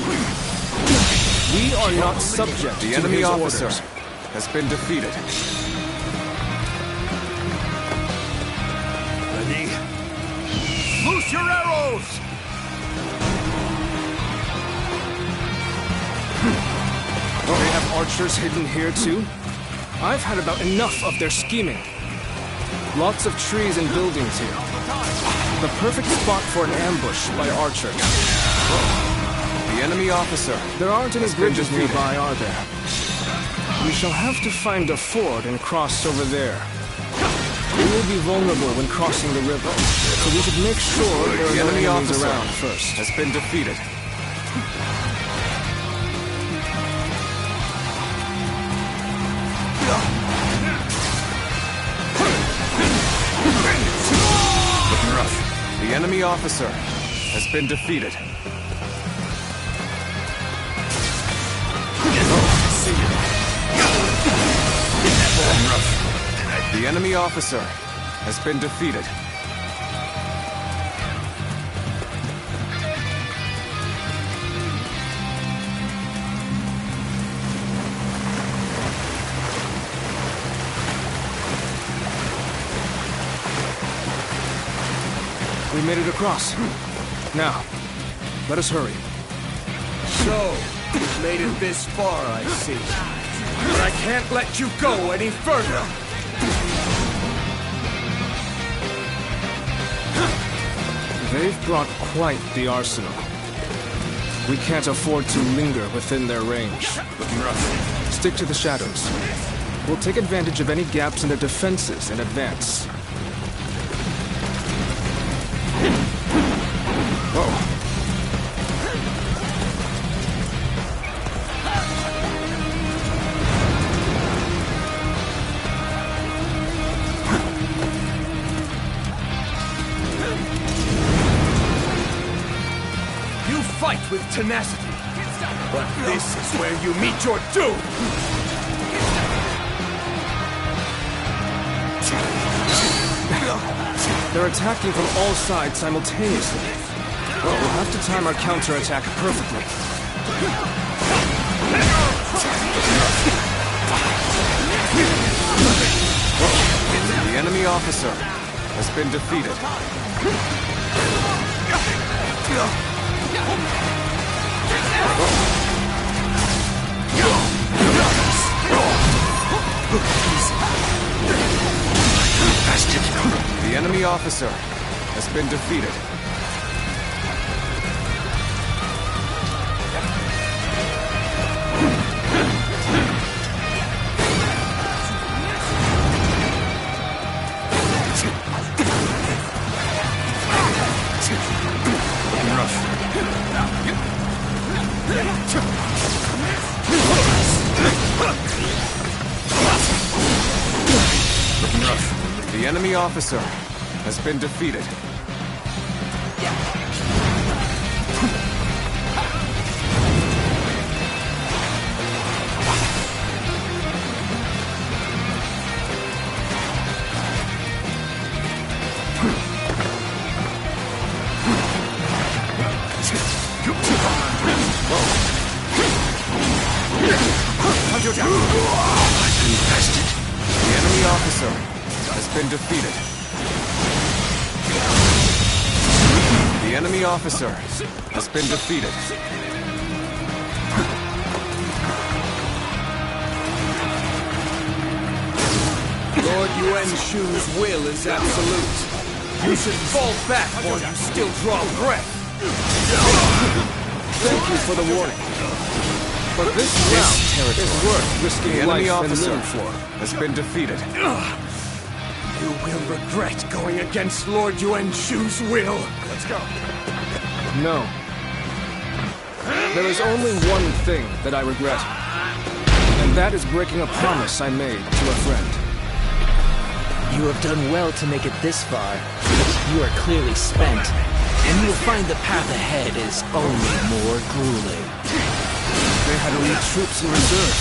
We are not subject to his orders. The enemy officer has been defeated. Ready? Loose your arrows! They have archers hidden here too? I've had about enough of their scheming. Lots of trees and buildings here. The perfect spot for an ambush by archers. The enemy officer. There aren't any bridges nearby, are there? We shall have to find a ford and cross over there. We will be vulnerable when crossing the river, so we should make sure there are no enemies around first. Has been defeated. The enemy officer has been defeated. The enemy officer has been defeated. We made it across. Now, let us hurry. So, you've made it this far, I see. But I can't let you go any further! They've brought quite the arsenal. We can't afford to linger within their range. Looking rough. Stick to the shadows. We'll take advantage of any gaps in their defenses and advance. Whoa. You fight with tenacity, but this is where you meet your doom! They're attacking from all sides simultaneously. Well, we'll have to time our counterattack perfectly. The enemy officer has been defeated. The enemy officer has been defeated. The enemy officer has been defeated. The enemy officer has been defeated. The enemy officer has been defeated. Lord Yuan Shu's will is absolute. You should fall back while you still draw breath. Thank you for the warning. But this route is worth risking The enemy life and officer limb for. has been defeated. You will regret going against Lord Yuan Shu's will. Let's go. No. There is only one thing that I regret. And that is breaking a promise I made to a friend. You have done well to make it this far, but you are clearly spent, and you will find the path ahead is only more grueling. They had elite troops in reserve.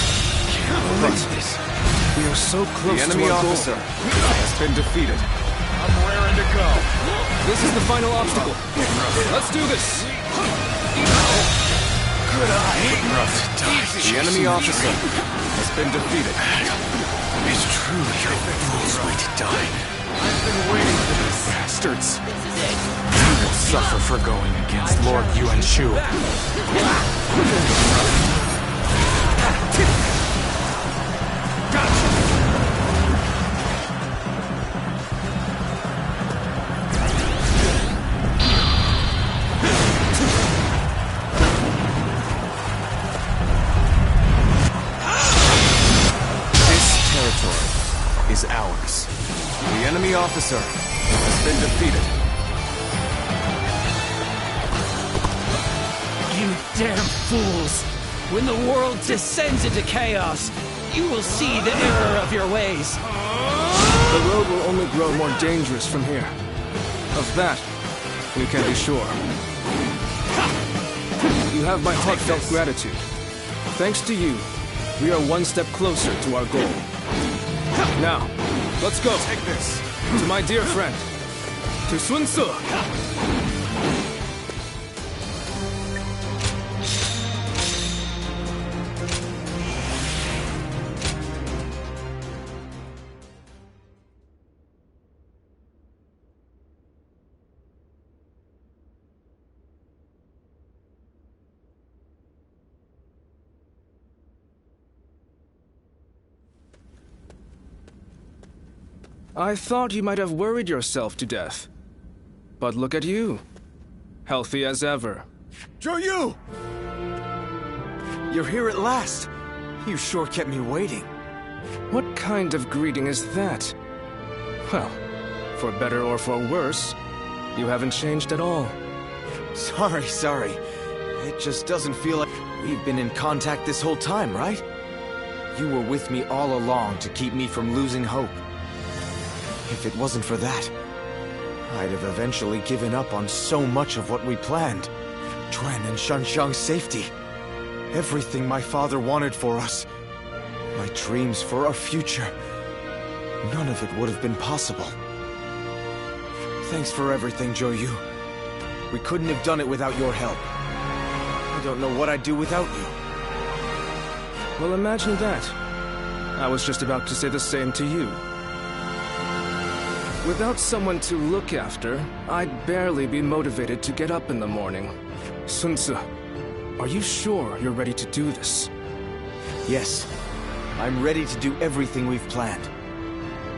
But we are so close The enemy to our goal. officer has been defeated. I'm raring to go. This is the final obstacle. Let's do this. Good eye. The enemy officer has been defeated. It's true your fools way to die. I've been waiting for these bastards. You will suffer for going against Lord Yuan Shu. Is ours. The enemy officer has been defeated. You damn fools! When the world descends into chaos, you will see the error of your ways. The road will only grow more dangerous from here. Of that, we can be sure. You have my heartfelt gratitude. Thanks to you, we are one step closer to our goal. Now, let's go. Take this. To my dear friend, to Sun Ce. I thought you might have worried yourself to death. But look at you. Healthy as ever. Zhou! You're here at last. You sure kept me waiting. What kind of greeting is that? Well, for better or for worse, you haven't changed at all. Sorry. It just doesn't feel like we've been in contact this whole time, right? You were with me all along to keep me from losing hope. If it wasn't for that, I'd have eventually given up on so much of what we planned. Quan and Shanxiang's safety. Everything my father wanted for us. My dreams for our future. None of it would have been possible. Thanks for everything, Zhou. We couldn't have done it without your help. I don't know what I'd do without you. Well, imagine that. I was just about to say the same to you. Without someone to look after, I'd barely be motivated to get up in the morning. Sun Ce, are you sure you're ready to do this? Yes. I'm ready to do everything we've planned.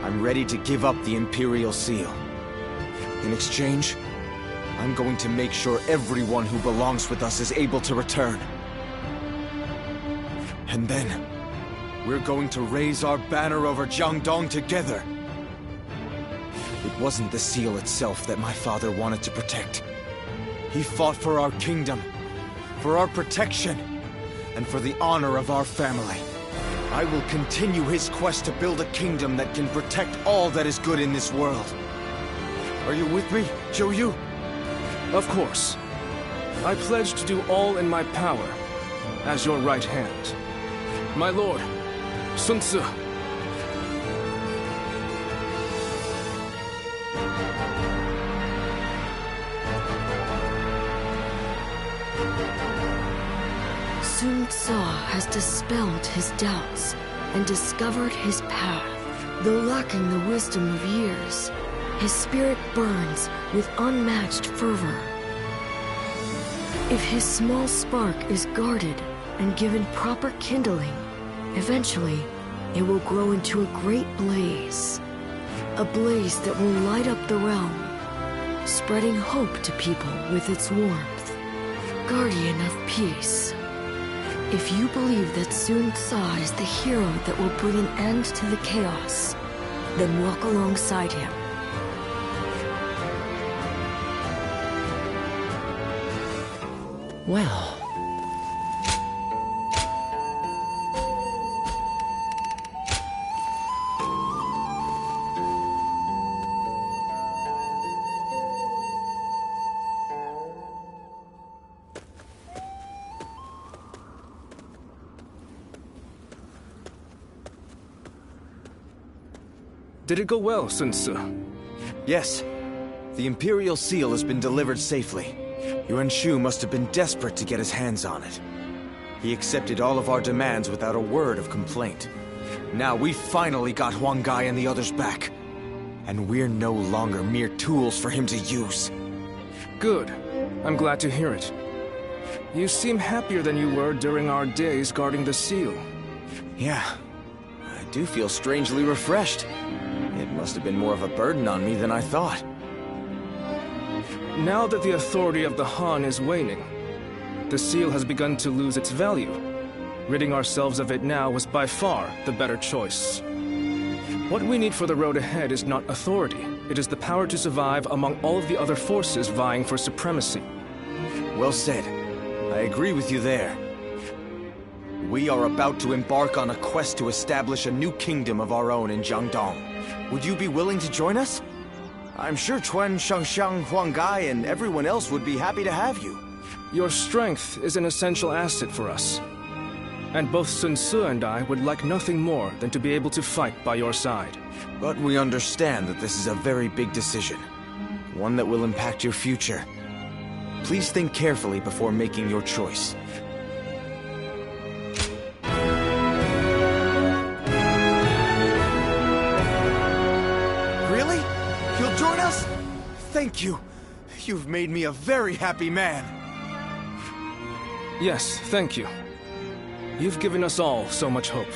I'm ready to give up the Imperial Seal. In exchange, I'm going to make sure everyone who belongs with us is able to return. And then, we're going to raise our banner over Jiangdong together. It wasn't the seal itself that my father wanted to protect. He fought for our kingdom, for our protection, and for the honor of our family. I will continue his quest to build a kingdom that can protect all that is good in this world. Are you with me, Zhou? Of course. I pledge to do all in my power, as your right hand. My lord, Sun Ce. Sun Ce has dispelled his doubts and discovered his path. Though lacking the wisdom of years, his spirit burns with unmatched fervor. If his small spark is guarded and given proper kindling, eventually it will grow into a great blaze. A blaze that will light up the realm, spreading hope to people with its warmth. guardian of peace. If you believe that Sun Tzu is the hero that will bring an end to the chaos, then walk alongside him. Well... Did it go well, Sun Tzu? Yes. The Imperial Seal has been delivered safely. Yuan Shu must have been desperate to get his hands on it. He accepted all of our demands without a word of complaint. Now we finally got Huang Gai and the others back. And we're no longer mere tools for him to use. Good. I'm glad to hear it. You seem happier than you were during our days guarding the seal. Yeah. I do feel strangely refreshed. It must have been more of a burden on me than I thought. Now that the authority of the Han is waning, the seal has begun to lose its value. Ridding ourselves of it now was by far the better choice. What we need for the road ahead is not authority. It is the power to survive among all of the other forces vying for supremacy. Well said. I agree with you there. We are about to embark on a quest to establish a new kingdom of our own in Jiangdong. Would you be willing to join us? I'm sure Chuan, Shangxiang, Huang Gai, and everyone else would be happy to have you. Your strength is an essential asset for us. And both Sun Tzu and I would like nothing more than to be able to fight by your side. But we understand that this is a very big decision. One that will impact your future. Please think carefully before making your choice. Really? You'll join us? Thank you. You've made me a very happy man. Yes, thank you. You've given us all so much hope.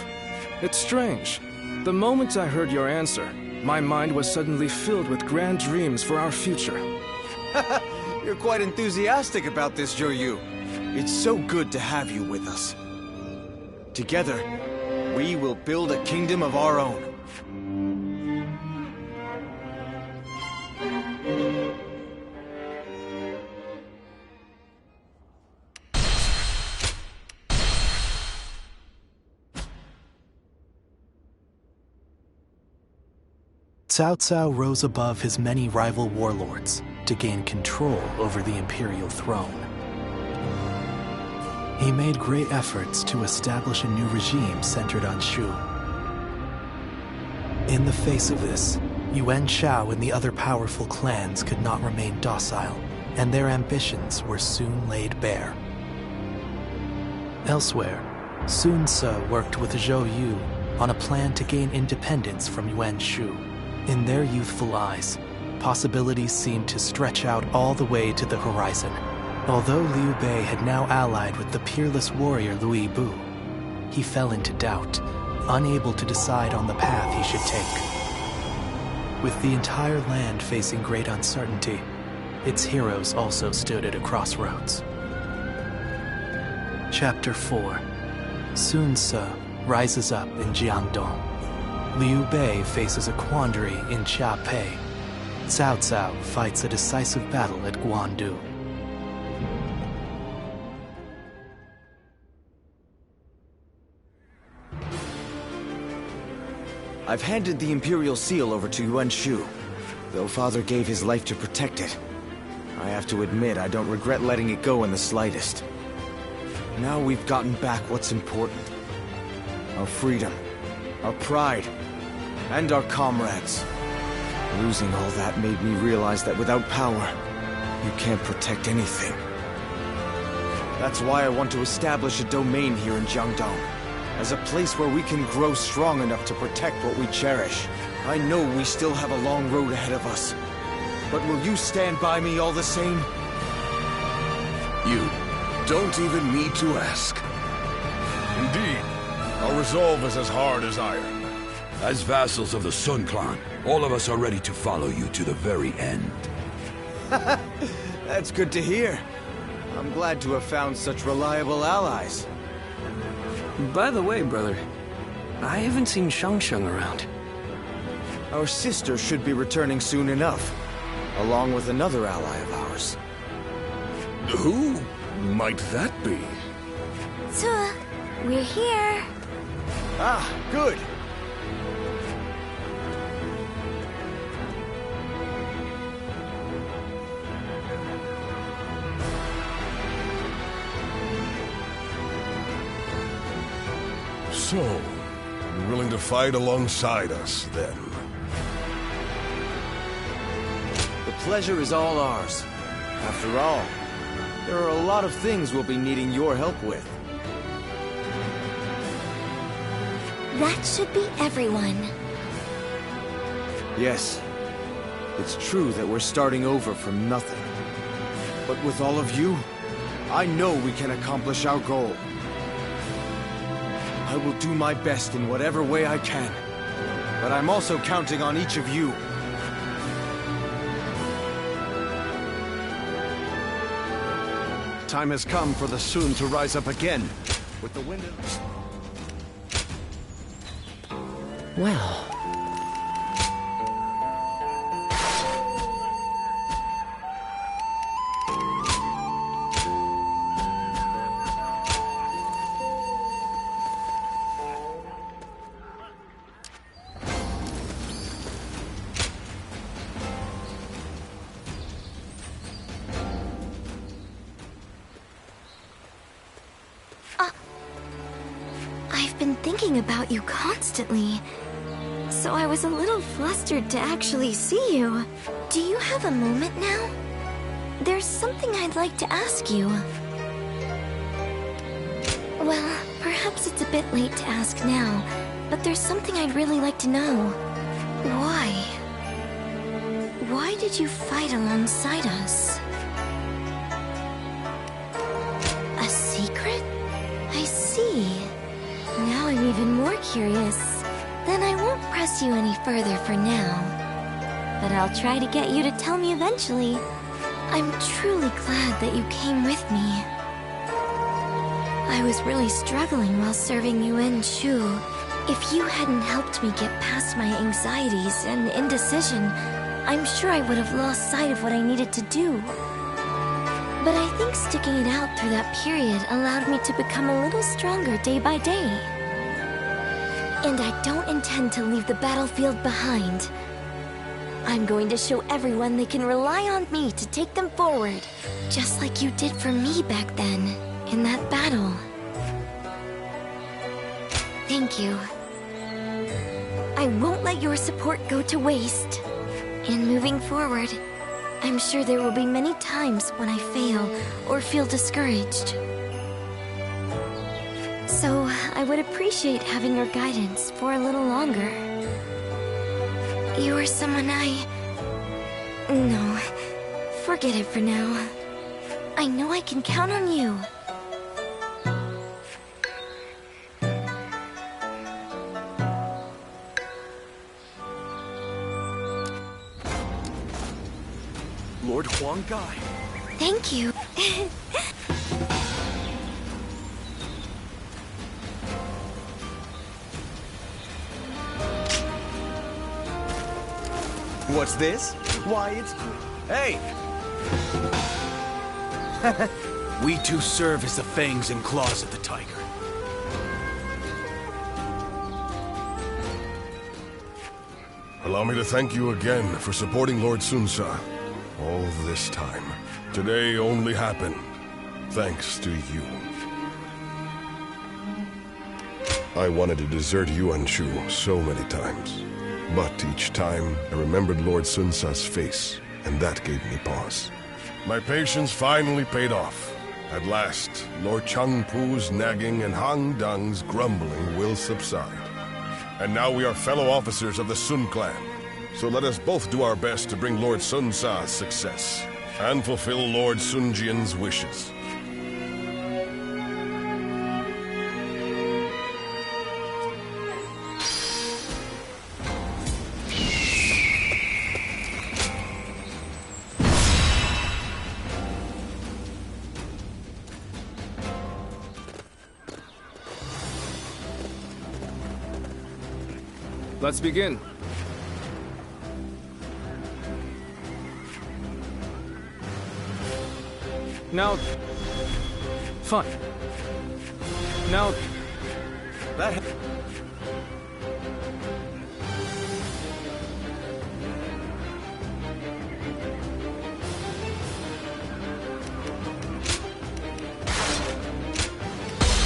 It's strange. The moment I heard your answer, my mind was suddenly filled with grand dreams for our future. You're quite enthusiastic about this, Zhou. It's so good to have you with us. Together, we will build a kingdom of our own. Cao Cao rose above his many rival warlords to gain control over the imperial throne. He made great efforts to establish a new regime centered on Shu. In the face of this, Yuan Shao and the other powerful clans could not remain docile, and their ambitions were soon laid bare. Elsewhere, Sun Tzu worked with Zhou Yu on a plan to gain independence from Yuan Shu. In their youthful eyes, possibilities seemed to stretch out all the way to the horizon. Although Liu Bei had now allied with the peerless warrior Louis Bu, he fell into doubt, unable to decide on the path he should take. With the entire land facing great uncertainty, its heroes also stood at a crossroads. Chapter 4. Sun Tzu rises up in Jiangdong. Liu Bei faces a quandary in Chiapei. Cao Cao fights a decisive battle at Guandu. I've handed the Imperial Seal over to Yuan Shu, though Father gave his life to protect it. I have to admit, I don't regret letting it go in the slightest. Now we've gotten back what's important. Our freedom, our pride, and our comrades. Losing all that made me realize that without power, you can't protect anything. That's why I want to establish a domain here in Jiangdong, as a place where we can grow strong enough to protect what we cherish. I know we still have a long road ahead of us, but will you stand by me all the same? You don't even need to ask. Indeed, our resolve is as hard as iron. As vassals of the Sun Clan, all of us are ready to follow you to the very end. That's good to hear. I'm glad to have found such reliable allies. By the way, brother, I haven't seen Shang around. Our sister should be returning soon enough, along with another ally of ours. Who might that be? So, we're here. Ah, good. So, you're willing to fight alongside us, then? The pleasure is all ours. After all, there are a lot of things we'll be needing your help with. That should be everyone. Yes, it's true that we're starting over from nothing. But with all of you, I know we can accomplish our goal. I will do my best in whatever way I can. But I'm also counting on each of you. Time has come for the Sun to rise up again. With the wind... Well... I've been thinking about you constantly, so I was a little flustered to actually see you. Do you have a moment now? There's something I'd like to ask you. Well, perhaps it's a bit late to ask now, but there's something I'd really like to know. Why? Why did you fight alongside us? A secret? I see. Now I'm even more curious. Then I won't press you any further for now. But I'll try to get you to tell me eventually. I'm truly glad that you came with me. I was really struggling while serving Yuan Shu. If you hadn't helped me get past my anxieties and indecision, I'm sure I would have lost sight of what I needed to do. But I think sticking it out through that period allowed me to become a little stronger day by day. And I don't intend to leave the battlefield behind. I'm going to show everyone they can rely on me to take them forward, just like you did for me back then, in that battle. Thank you. I won't let your support go to waste. And moving forward, I'm sure there will be many times when I fail or feel discouraged. So, I would appreciate having your guidance for a little longer. You are someone No, forget it for now. I know I can count on you. Lord Huang Gai. Thank you. What's this? Why, it's... Hey! We too serve as the fangs and claws of the tiger. Allow me to thank you again for supporting Lord Sunsa all this time. Today only happened thanks to you. I wanted to desert Yuan Shu so many times, but each time I remembered Lord Sunsa's face, and that gave me pause. My patience finally paid off. At last, Lord Changpu's nagging and Han Dang's grumbling will subside. And now we are fellow officers of the Sun clan. So let us both do our best to bring Lord Sun Sa's success, and fulfill Lord Sun Jian's wishes. Let's begin. Now... Fine. Now... That...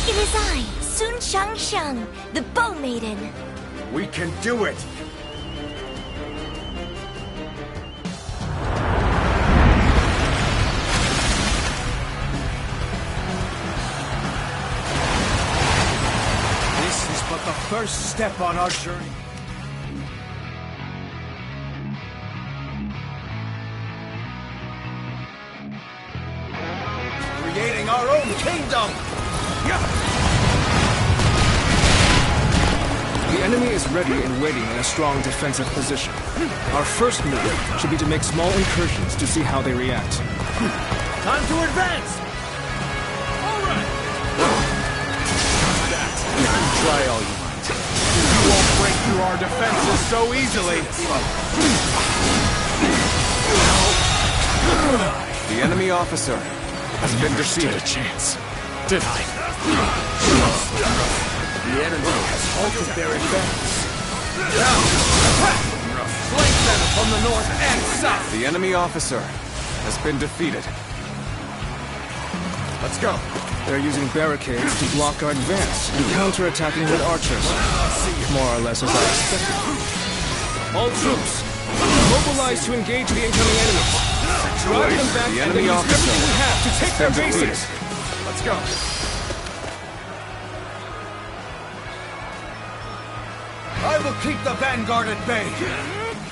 It is I, Sun Shang, the Bow Maiden. We can do it! This is but the first step on our journey. Creating our own kingdom! The enemy is ready and waiting in a strong defensive position. Our first move should be to make small incursions to see how they react. Time to advance! Alright! Try all you want. You won't break through our defenses so easily. The enemy officer has been defeated. A chance. Did I? The enemy has halted their advance. Flank them from the north and south. The enemy officer has been defeated. Let's go. They're using barricades to block our advance and counter-attacking with archers. More or less as I expected. All troops, mobilize to engage the incoming enemies. Drive them back The and enemy then use officer everything we have to take their has been bases. Let's go. I will keep the vanguard at bay.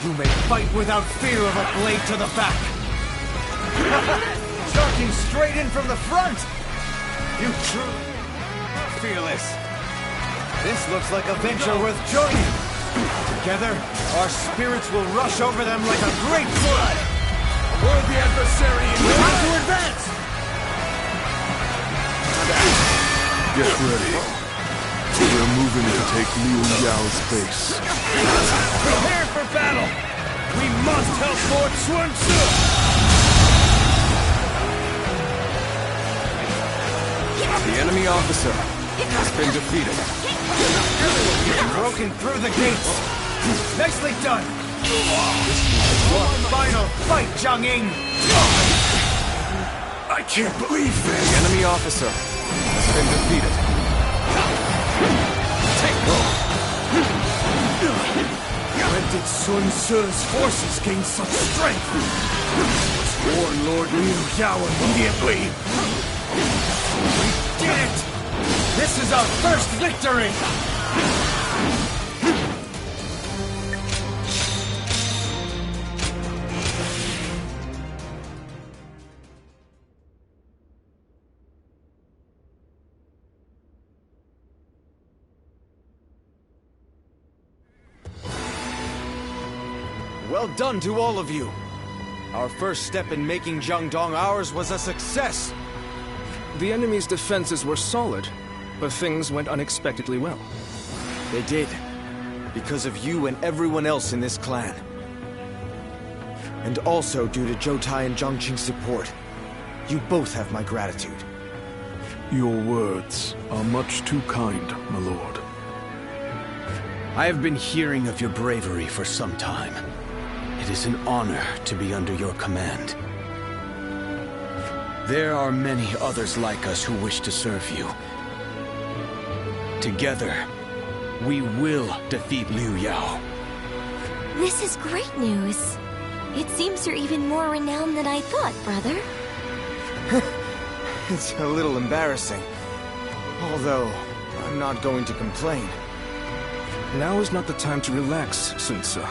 You may fight without fear of a blade to the back. Charging straight in from the front. You truly are fearless. This looks like a venture worth joining. Together, our spirits will rush over them like a great flood. Avoid the adversary and time to advance. Get ready. We're moving to take Liu Yao's base. Prepare for battle. We must help Lord Sun Tzu. The enemy officer has been defeated. Broken through the gates. Nicely done. Your final fight, Zhang Ying. I can't believe The this. enemy officer has been defeated. When did Sun Tzu's forces gain such strength? Warn Lord Liu Yao immediately. We did it! This is our first victory! Well done to all of you. Our first step in making Jiangdong ours was a success. The enemy's defenses were solid, but things went unexpectedly well. They did. Because of you and everyone else in this clan. And also due to Zhou Tai and Zhangqing's support. You both have my gratitude. Your words are much too kind, my lord. I have been hearing of your bravery for some time. It is an honor to be under your command. There are many others like us who wish to serve you. Together, we will defeat Liu Yao. This is great news. It seems you're even more renowned than I thought, brother. It's a little embarrassing. Although, I'm not going to complain. Now is not the time to relax, Sun Tzu.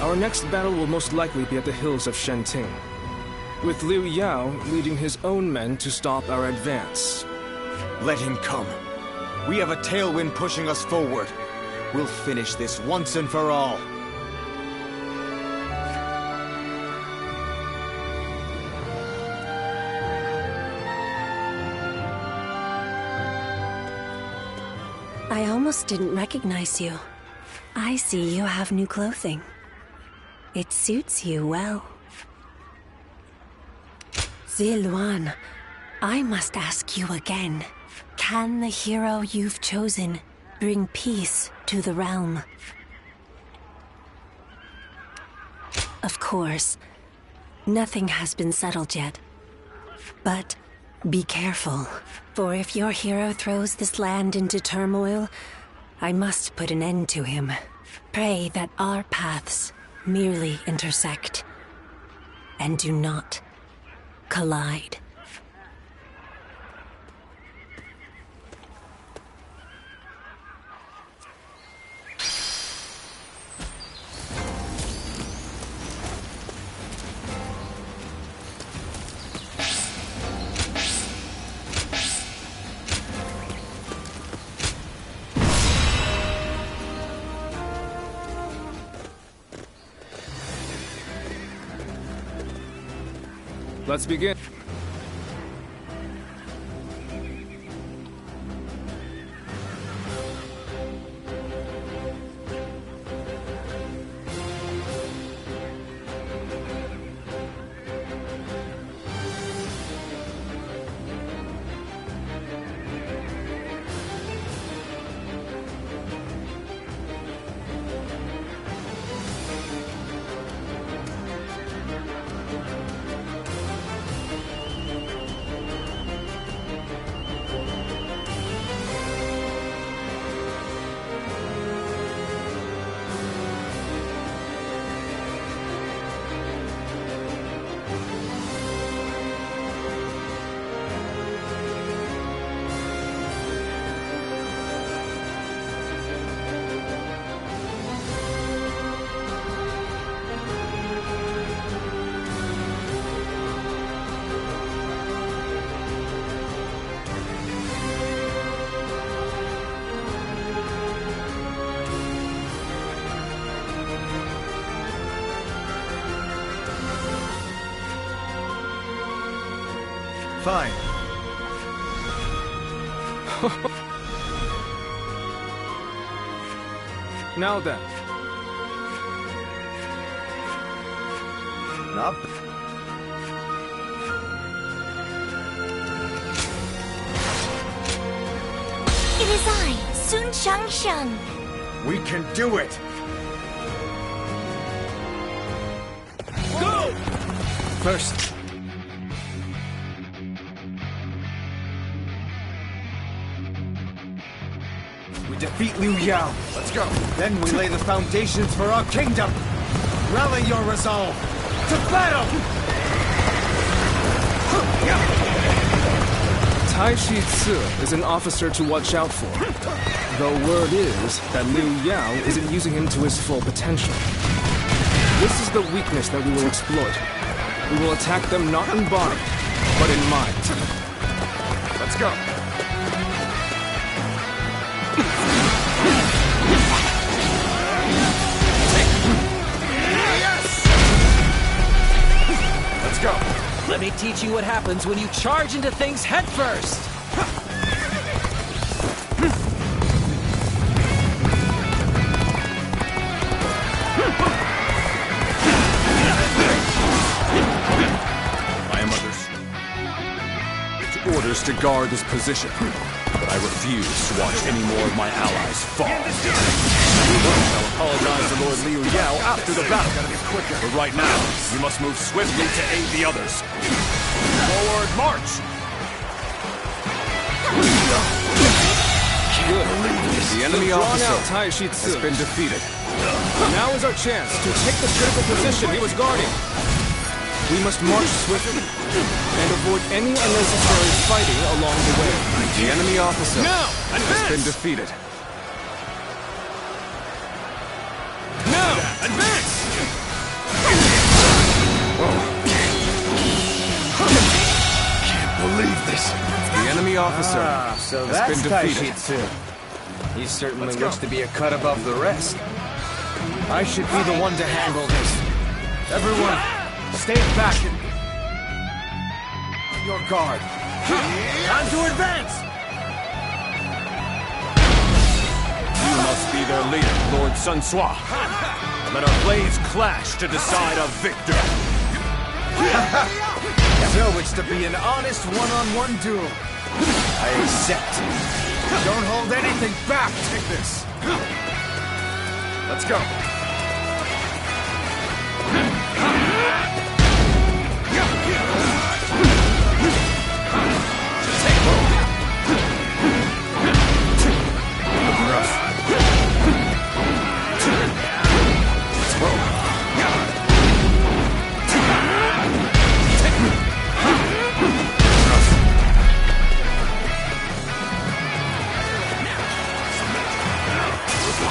Our next battle will most likely be at the hills of Shenting, with Liu Yao leading his own men to stop our advance. Let him come. We have a tailwind pushing us forward. We'll finish this once and for all. I almost didn't recognize you. I see you have new clothing. It suits you well. Ziluan, I must ask you again. Can the hero you've chosen bring peace to the realm? Of course, nothing has been settled yet. But be careful, for if your hero throws this land into turmoil, I must put an end to him. Pray that our paths merely intersect and do not collide. Let's begin. Fine. Now then. Not It is I, Sun Shangsheng. We can do it! Go! First. We defeat Liu Yao. Let's go. Then we lay the foundations for our kingdom. Rally your resolve. To battle! Tai Shi Tzu is an officer to watch out for. Though word is that Liu Yao isn't using him to his full potential. This is the weakness that we will exploit. We will attack them not in body, but in mind. Let's go. Let's go. Let me teach you what happens when you charge into things headfirst! I am under orders to guard this position, but I refuse to watch any more of my allies fall. I'll apologize to Lord Liu Yao after the battle. But right now, you must move swiftly to aid the others. Forward march! The enemy officer has been defeated. Now is our chance to take the critical position he was guarding. We must march swiftly and avoid any unnecessary fighting along the way. The enemy officer has been defeated. Now, advance! Can't believe this. The enemy officer so has that's been Tai defeated. Shi Tzu. He certainly looks to be a cut above the rest. I should be the one to handle this. Everyone, stay back and your guard. Time to advance! their leader, Lord Sun Swa. Let our blades clash to decide a victor. So it's to be an honest one-on-one duel. I accept. Don't hold anything back. Take this. Let's go.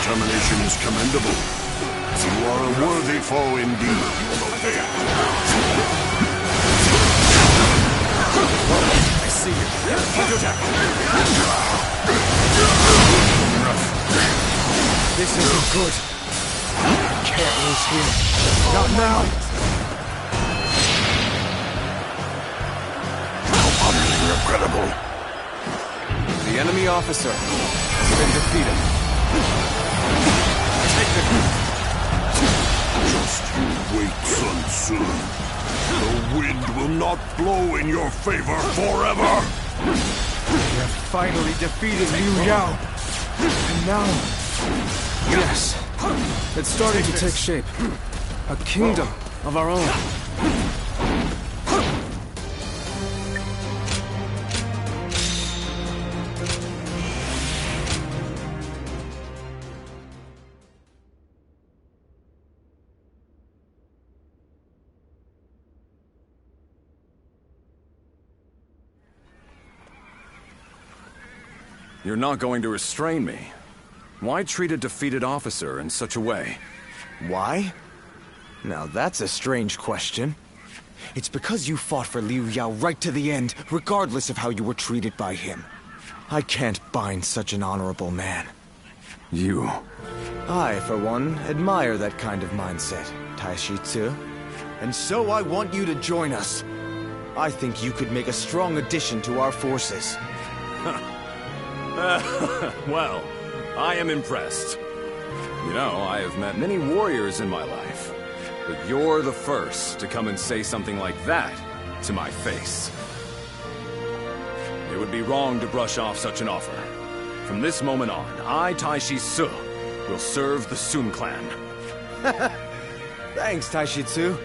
Determination is commendable. You are a worthy foe indeed. I see you. Counterattack. This isn't good. Can't lose here. Not now. How utterly regrettable. The enemy officer has been defeated. Just you wait, Sun Tzu. The wind will not blow in your favor forever. We have finally defeated Liu Yao. And now... Yes. It's starting to take shape. A kingdom of our own. You're not going to restrain me. Why treat a defeated officer in such a way? Why? Now that's a strange question. It's because you fought for Liu Yao right to the end, regardless of how you were treated by him. I can't bind such an honorable man. You... I, for one, admire that kind of mindset, Taishi Tzu. And so I want you to join us. I think you could make a strong addition to our forces. Well, I am impressed. You know, I have met many warriors in my life, but you're the first to come and say something like that to my face. It would be wrong to brush off such an offer. From this moment on, I, Taishi Tzu, will serve the Sun clan. Thanks, Taishi Tzu.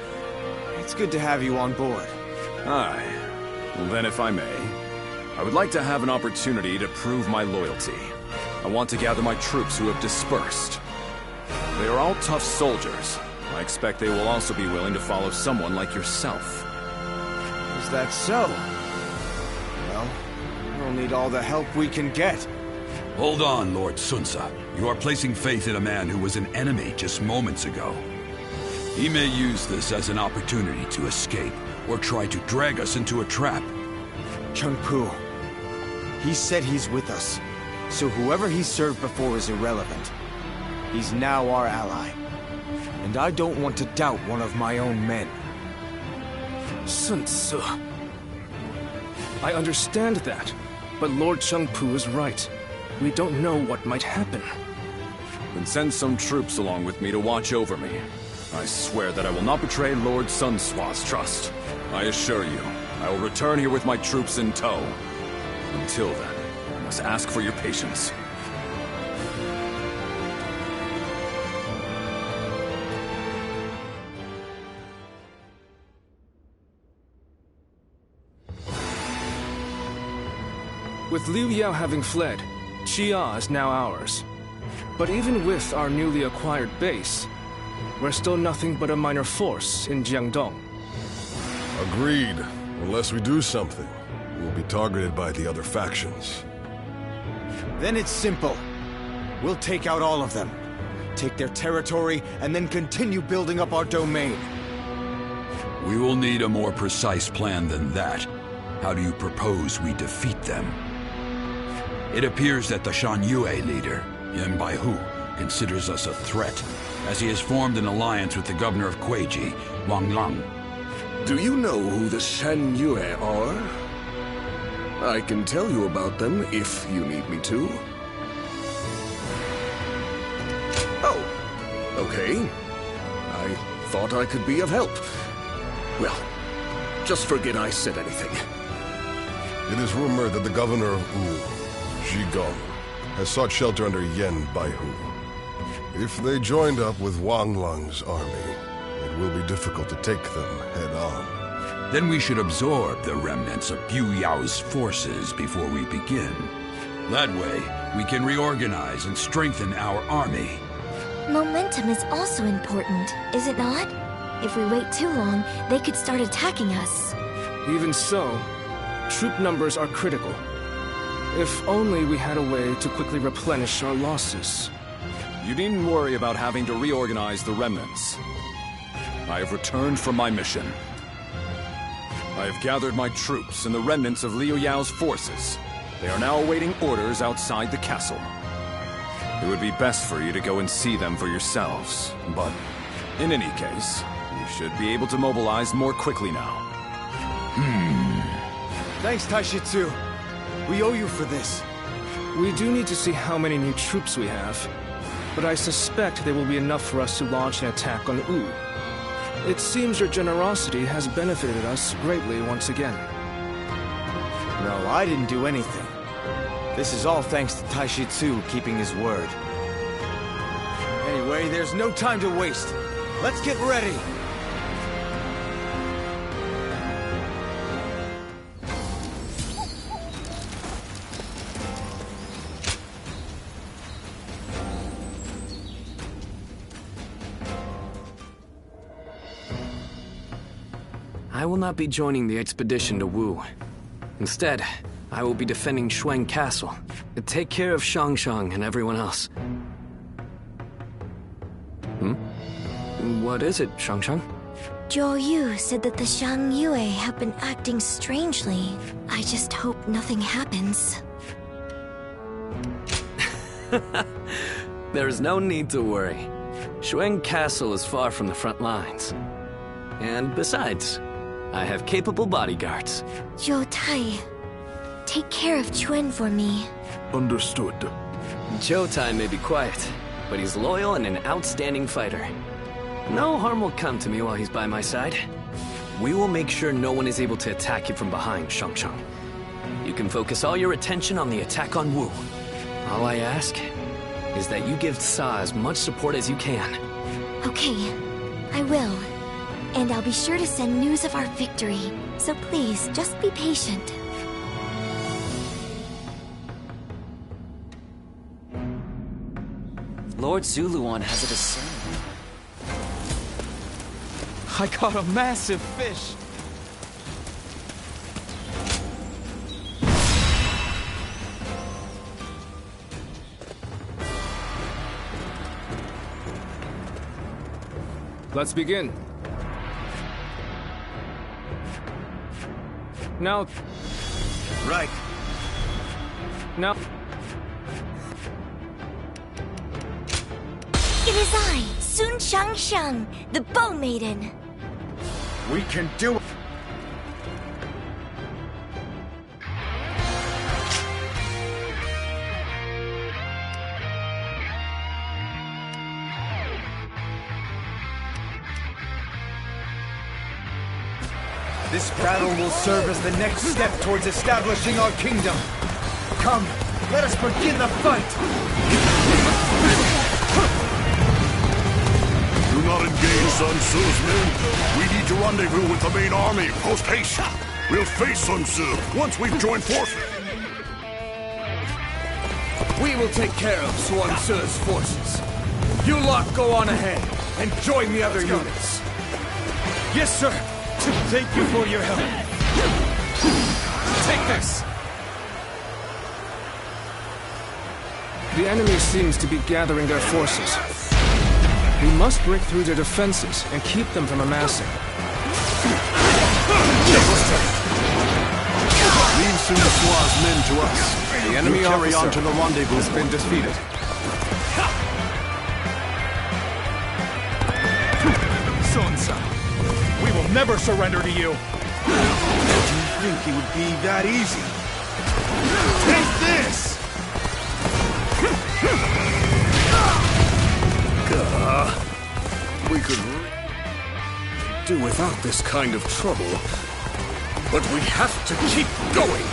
It's good to have you on board. Aye. Well then, if I may, I would like to have an opportunity to prove my loyalty. I want to gather my troops who have dispersed. They are all tough soldiers. I expect they will also be willing to follow someone like yourself. Is that so? Well, we'll need all the help we can get. Hold on, Lord Sun Tzu. You are placing faith in a man who was an enemy just moments ago. He may use this as an opportunity to escape, or try to drag us into a trap. Chung Pu. He said he's with us, so whoever he served before is irrelevant. He's now our ally. And I don't want to doubt one of my own men. Sun Tzu. I understand that, but Lord Chung Pu is right. We don't know what might happen. Then send some troops along with me to watch over me. I swear that I will not betray Lord Sun Swa's trust. I assure you, I will return here with my troops in tow. Until then, I must ask for your patience. With Liu Yao having fled, Xia is now ours. But even with our newly acquired base, we're still nothing but a minor force in Jiangdong. Agreed. Unless we do something, we'll be targeted by the other factions. Then it's simple. We'll take out all of them, take their territory, and then continue building up our domain. We will need a more precise plan than that. How do you propose we defeat them? It appears that the Shan Yue leader, Yan Baihu, considers us a threat, as he has formed an alliance with the governor of Kueiji, Wang Lang. Do you know who the Shan Yue are? I can tell you about them if you need me to. Okay. I thought I could be of help. Well, just forget I said anything. It is rumored that the governor of Wu, Zhigong, has sought shelter under Yen Baihu. If they joined up with Wang Lang's army, it will be difficult to take them head-on. Then we should absorb the remnants of Yu Yao's forces before we begin. That way, we can reorganize and strengthen our army. Momentum is also important, is it not? If we wait too long, they could start attacking us. Even so, troop numbers are critical. If only we had a way to quickly replenish our losses. You needn't worry about having to reorganize the remnants. I have returned from my mission. I have gathered my troops and the remnants of Liu Yao's forces. They are now awaiting orders outside the castle. It would be best for you to go and see them for yourselves, but in any case, you should be able to mobilize more quickly now. Thanks, Taishitsu. We owe you for this. We do need to see how many new troops we have, but I suspect they will be enough for us to launch an attack on Wu. It seems your generosity has benefited us greatly once again. No, I didn't do anything. This is all thanks to Taishitsu keeping his word. Anyway, there's no time to waste. Let's get ready! I will not be joining the expedition to Wu. Instead, I will be defending Shuang Castle. Take care of Shangshang and everyone else. What is it, Shangshang? Zhou Yu said that the Shang Yue have been acting strangely. I just hope nothing happens. There is no need to worry. Shuang Castle is far from the front lines. And besides, I have capable bodyguards. Zhou Tai, take care of Chuen for me. Understood. Zhou Tai may be quiet, but he's loyal and an outstanding fighter. No harm will come to me while he's by my side. We will make sure no one is able to attack you from behind, Shangshang. You can focus all your attention on the attack on Wu. All I ask is that you give Sa as much support as you can. Okay, I will. And I'll be sure to send news of our victory. So please, just be patient. Lord Zuluan has a discernment. I caught a massive fish. Let's begin. Now... Right. Now... It is I, Sun Shangshang, the Bow Maiden. We can do it. This battle will serve as the next step towards establishing our kingdom. Come, let us begin the fight! Do not engage, Sun Tzu's men. We need to rendezvous with the main army, post haste. We'll face Sun Tzu once we've joined forces. We will take care of Sun Tzu's forces. You lot go on ahead and join the other units. Yes, sir. Thank you for your help. Take this! The enemy seems to be gathering their forces. We must break through their defenses and keep them from amassing. Leave Sun Tzu's men to us. The enemy carry on to the rendezvous has been defeated. Sun Tzu, we will never surrender to you. Do you think it would be that easy? Take this! could do without this kind of trouble. But we have to keep going.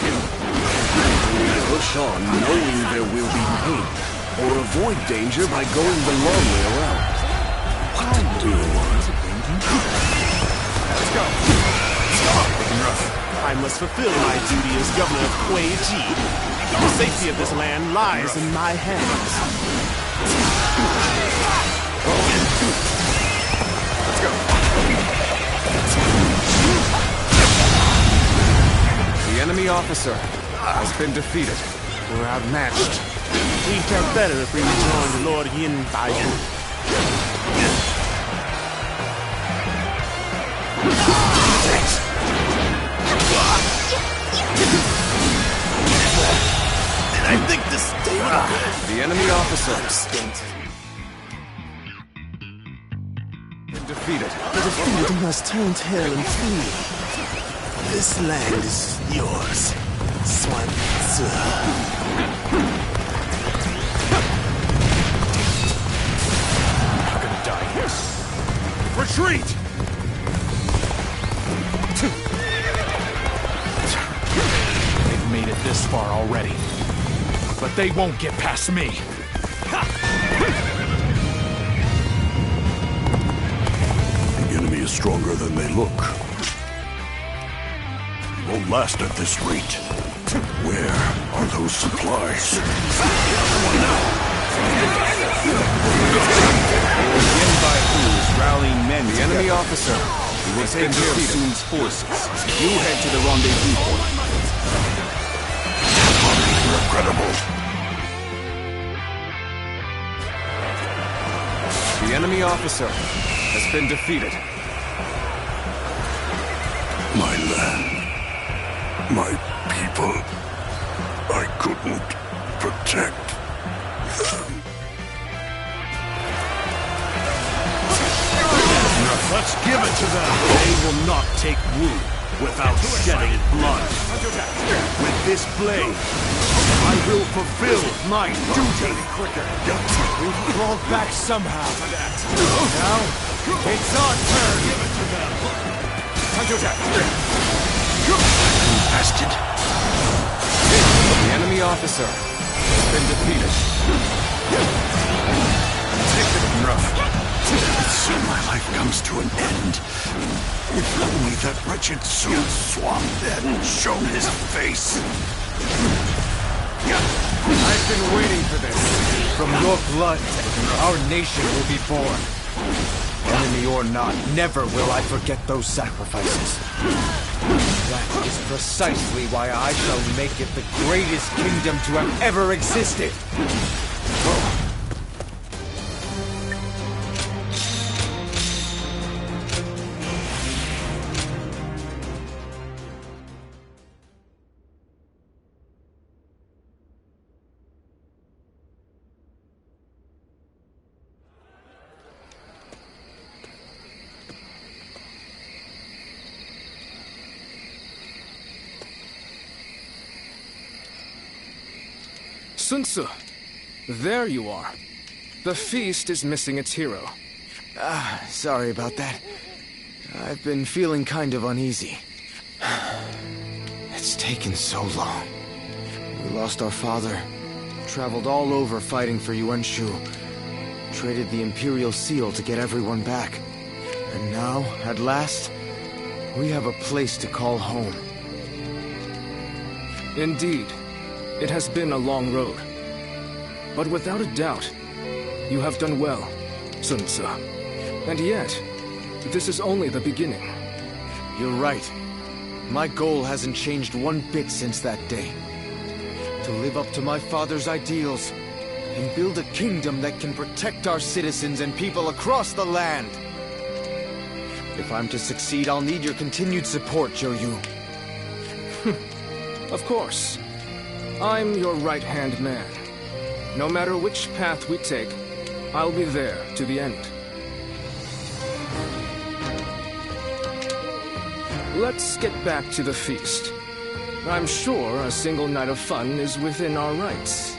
We push on knowing there will be pain, or avoid danger by going the long way around. What to do? Let's go. I must fulfill my duty as governor of Kuei Ji. The safety of this land lies in my hands. Let's go. The enemy officer has been defeated. We're outmatched. We'd fare better if we rejoined Lord Yin Baiyu. I think the stamina. The enemy officer defeated. The defeated must turn tail and flee. This land is yours, Sun Tzu. I'm not gonna die here. Retreat! They've made it this far already. But they won't get past me. The enemy is stronger than they look. It won't last at this rate. Where are those supplies? Yin Baihu is rallying men. The enemy officer will take care of Sun's forces. You head to the rendezvous point. Incredible. The enemy officer has been defeated. My land. My people. I couldn't protect them. Let's give it to them. They will not take Wu without shedding blood. With this blade, I will fulfill my duty. We've crawled back somehow. Now, it's our turn. Give it to them. Bastard. The enemy officer has been defeated. Take it rough. Soon my life comes to an end. If only that wretched Sun Swamp hadn't shown his face. I've been waiting for this. From your blood, our nation will be born. Enemy or not, never will I forget those sacrifices. That is precisely why I shall make it the greatest kingdom to have ever existed. Sun Tzu, there you are. The feast is missing its hero. Sorry about that. I've been feeling kind of uneasy. It's taken so long. We lost our father, traveled all over fighting for Yuan Shu, traded the Imperial Seal to get everyone back. And now, at last, we have a place to call home. Indeed, it has been a long road. But without a doubt, you have done well, Sun Tzu. And yet, this is only the beginning. You're right. My goal hasn't changed one bit since that day. To live up to my father's ideals, and build a kingdom that can protect our citizens and people across the land. If I'm to succeed, I'll need your continued support, Zhou Yu. Of course. I'm your right-hand man. No matter which path we take, I'll be there to the end. Let's get back to the feast. I'm sure a single night of fun is within our rights.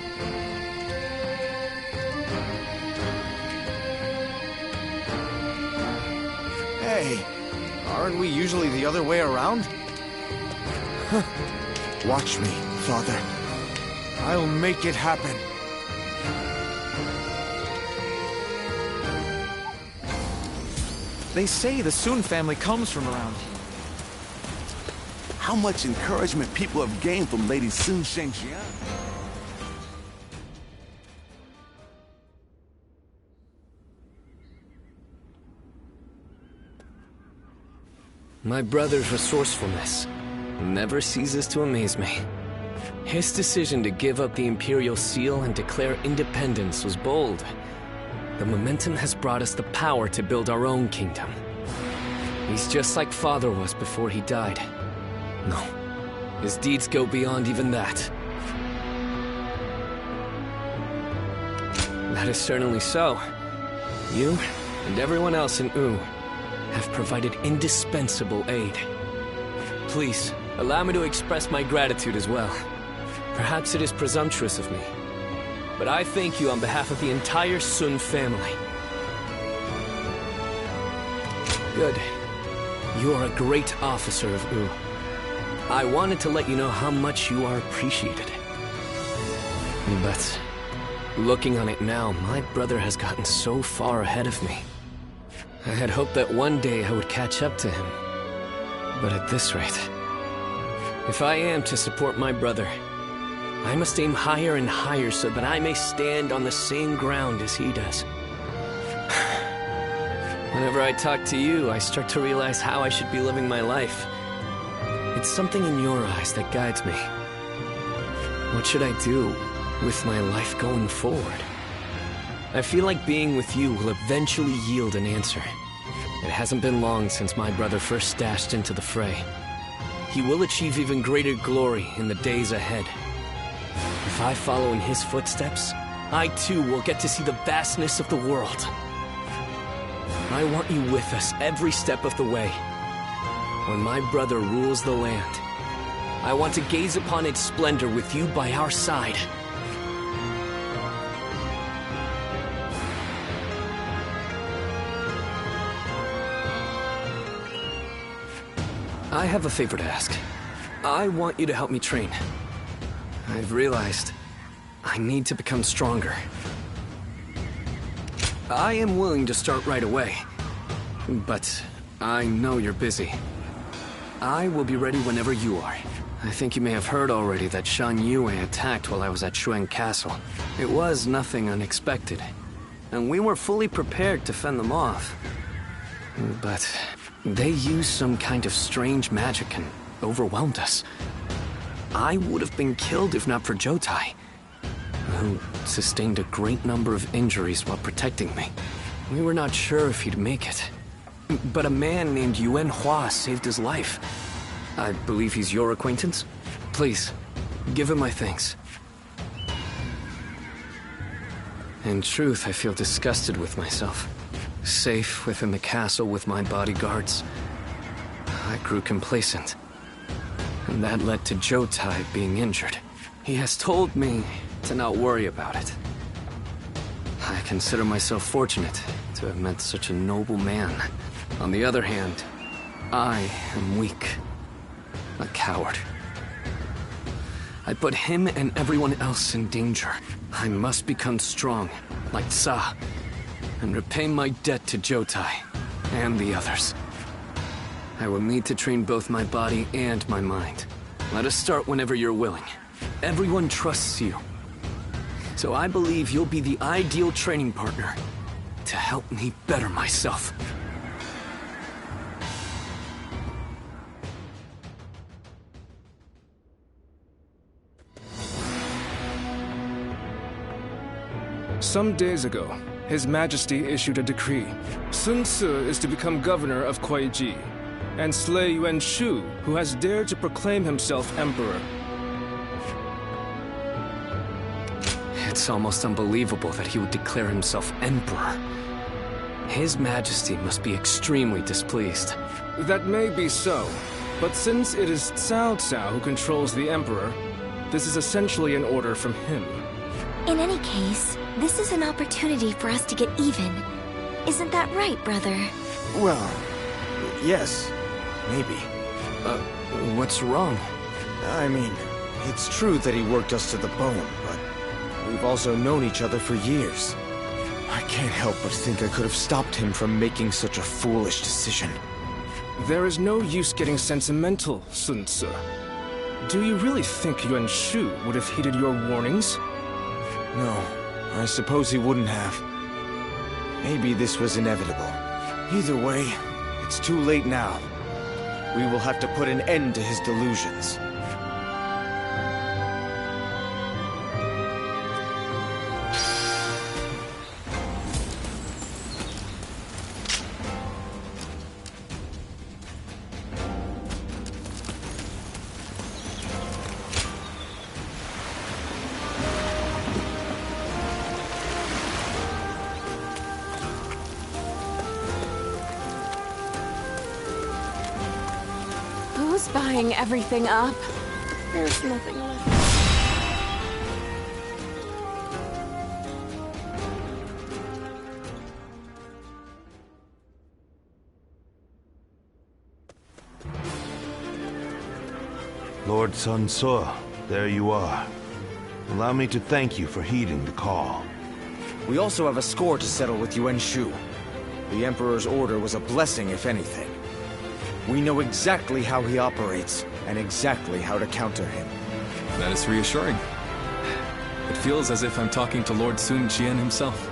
Aren't we usually the other way around? Watch me, Father. I'll make it happen. They say the Sun family comes from around here. How much encouragement people have gained from Lady Sun Shengjian. My brother's resourcefulness never ceases to amaze me. His decision to give up the Imperial Seal and declare independence was bold. The momentum has brought us the power to build our own kingdom. He's just like Father was before he died. No, his deeds go beyond even that. That is certainly so. You and everyone else in Wu have provided indispensable aid. Please, allow me to express my gratitude as well. Perhaps it is presumptuous of me, but I thank you on behalf of the entire Sun family. Good. You are a great officer of Wu. I wanted to let you know how much you are appreciated. But looking on it now, my brother has gotten so far ahead of me. I had hoped that one day I would catch up to him. But at this rate, if I am to support my brother, I must aim higher and higher so that I may stand on the same ground as he does. Whenever I talk to you, I start to realize how I should be living my life. It's something in your eyes that guides me. What should I do with my life going forward? I feel like being with you will eventually yield an answer. It hasn't been long since my brother first dashed into the fray. He will achieve even greater glory in the days ahead. If I follow in his footsteps, I too will get to see the vastness of the world. I want you with us every step of the way. When my brother rules the land, I want to gaze upon its splendor with you by our side. I have a favor to ask. I want you to help me train. I've realized I need to become stronger. I am willing to start right away, but I know you're busy. I will be ready whenever you are. I think you may have heard already that Shan Yue attacked while I was at Xuan Castle. It was nothing unexpected, and we were fully prepared to fend them off. But they used some kind of strange magic and overwhelmed us. I would have been killed if not for Jotai, who sustained a great number of injuries while protecting me. We were not sure if he'd make it, but a man named Yuan Hua saved his life. I believe he's your acquaintance? Please, give him my thanks. In truth, I feel disgusted with myself. Safe within the castle with my bodyguards, I grew complacent. And that led to Jotai being injured. He has told me to not worry about it. I consider myself fortunate to have met such a noble man. On the other hand, I am weak. A coward. I put him and everyone else in danger. I must become strong, like Sa, and repay my debt to Jotai and the others. I will need to train both my body and my mind. Let us start whenever you're willing. Everyone trusts you. So I believe you'll be the ideal training partner to help me better myself. Some days ago, His Majesty issued a decree. Sun Ce is to become governor of Kuai-ji, and slay Yuan Shu, who has dared to proclaim himself emperor. It's almost unbelievable that he would declare himself emperor. His Majesty must be extremely displeased. That may be so, but since it is Cao Cao who controls the emperor, this is essentially an order from him. In any case, this is an opportunity for us to get even. Isn't that right, brother? Well, yes. maybe. What's wrong? I mean, it's true that he worked us to the bone, but we've also known each other for years. I can't help but think I could have stopped him from making such a foolish decision. There is no use getting sentimental, Sun Tzu. Do you really think Yuan Shu would have heeded your warnings? No, I suppose he wouldn't have. Maybe this was inevitable. Either way, it's too late now. We will have to put an end to his delusions. Who's buying everything up? There's nothing left. Lord Sun Tzu, there you are. Allow me to thank you for heeding the call. We also have a score to settle with Yuan Shu. The Emperor's order was a blessing, if anything. We know exactly how he operates, and exactly how to counter him. That is reassuring. It feels as if I'm talking to Lord Sun Jian himself.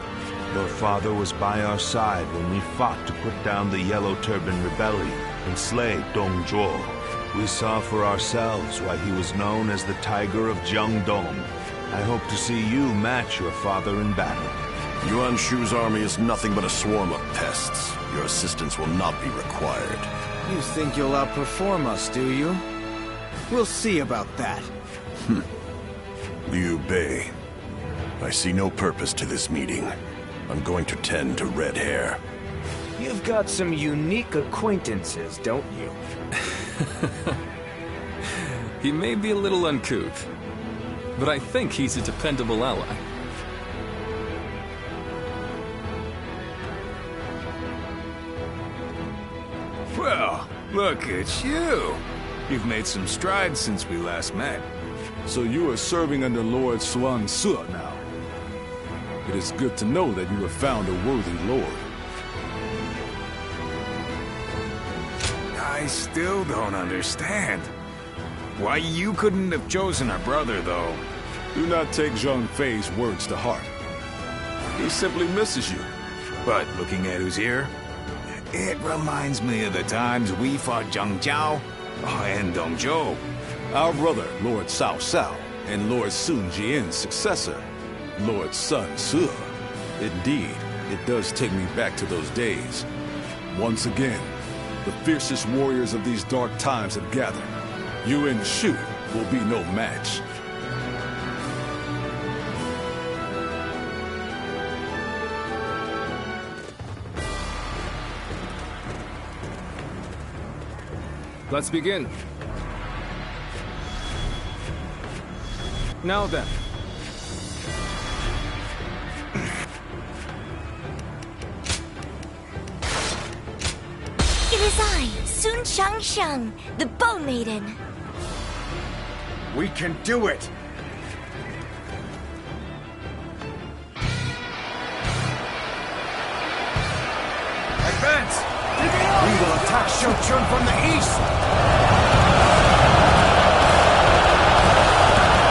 Your father was by our side when we fought to put down the Yellow Turban Rebellion and slay Dong Zhuo. We saw for ourselves why he was known as the Tiger of Jiangdong. I hope to see you match your father in battle. Yuan Shu's army is nothing but a swarm of pests. Your assistance will not be required. You think you'll outperform us, do you? We'll see about that. Liu Bei, I see no purpose to this meeting. I'm going to tend to red hair. You've got some unique acquaintances, don't you? He may be a little uncouth, but I think he's a dependable ally. Well, look at you. You've made some strides since we last met. So you are serving under Lord Sun Tzu now. It is good to know that you have found a worthy lord. I still don't understand. Why you couldn't have chosen a brother, though. Do not take Zhang Fei's words to heart. He simply misses you. But looking at who's here, it reminds me of the times we fought Zhang Jiao and Dong Zhuo. Our brother, Lord Cao Cao, and Lord Sun Jian's successor, Lord Sun Tzu. Indeed, it does take me back to those days. Once again, the fiercest warriors of these dark times have gathered. Yuan Shu will be no match. Let's begin. Now then. It is I, Sun Shangsheng, the Bone Maiden. We can do it! Advance! We will attack Shochun from the east!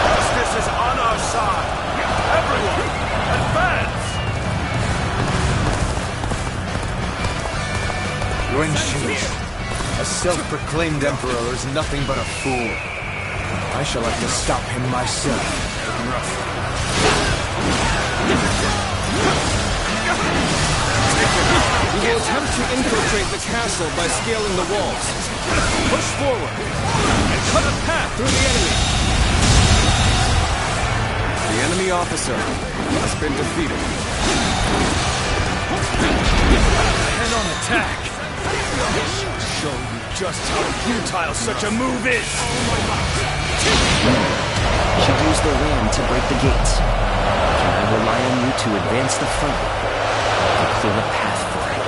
Justice is on our side! Everyone, advance! Yuan Shu, a self-proclaimed emperor, is nothing but a fool. I shall have to stop him myself. We will attempt to infiltrate the castle by scaling the walls. Push forward and cut a path through the enemy. The enemy officer has been defeated. Head-on attack! Show you just how futile such a move is! She'll use the ram to break the gates. Can I rely on you to advance the front and clear a path for it?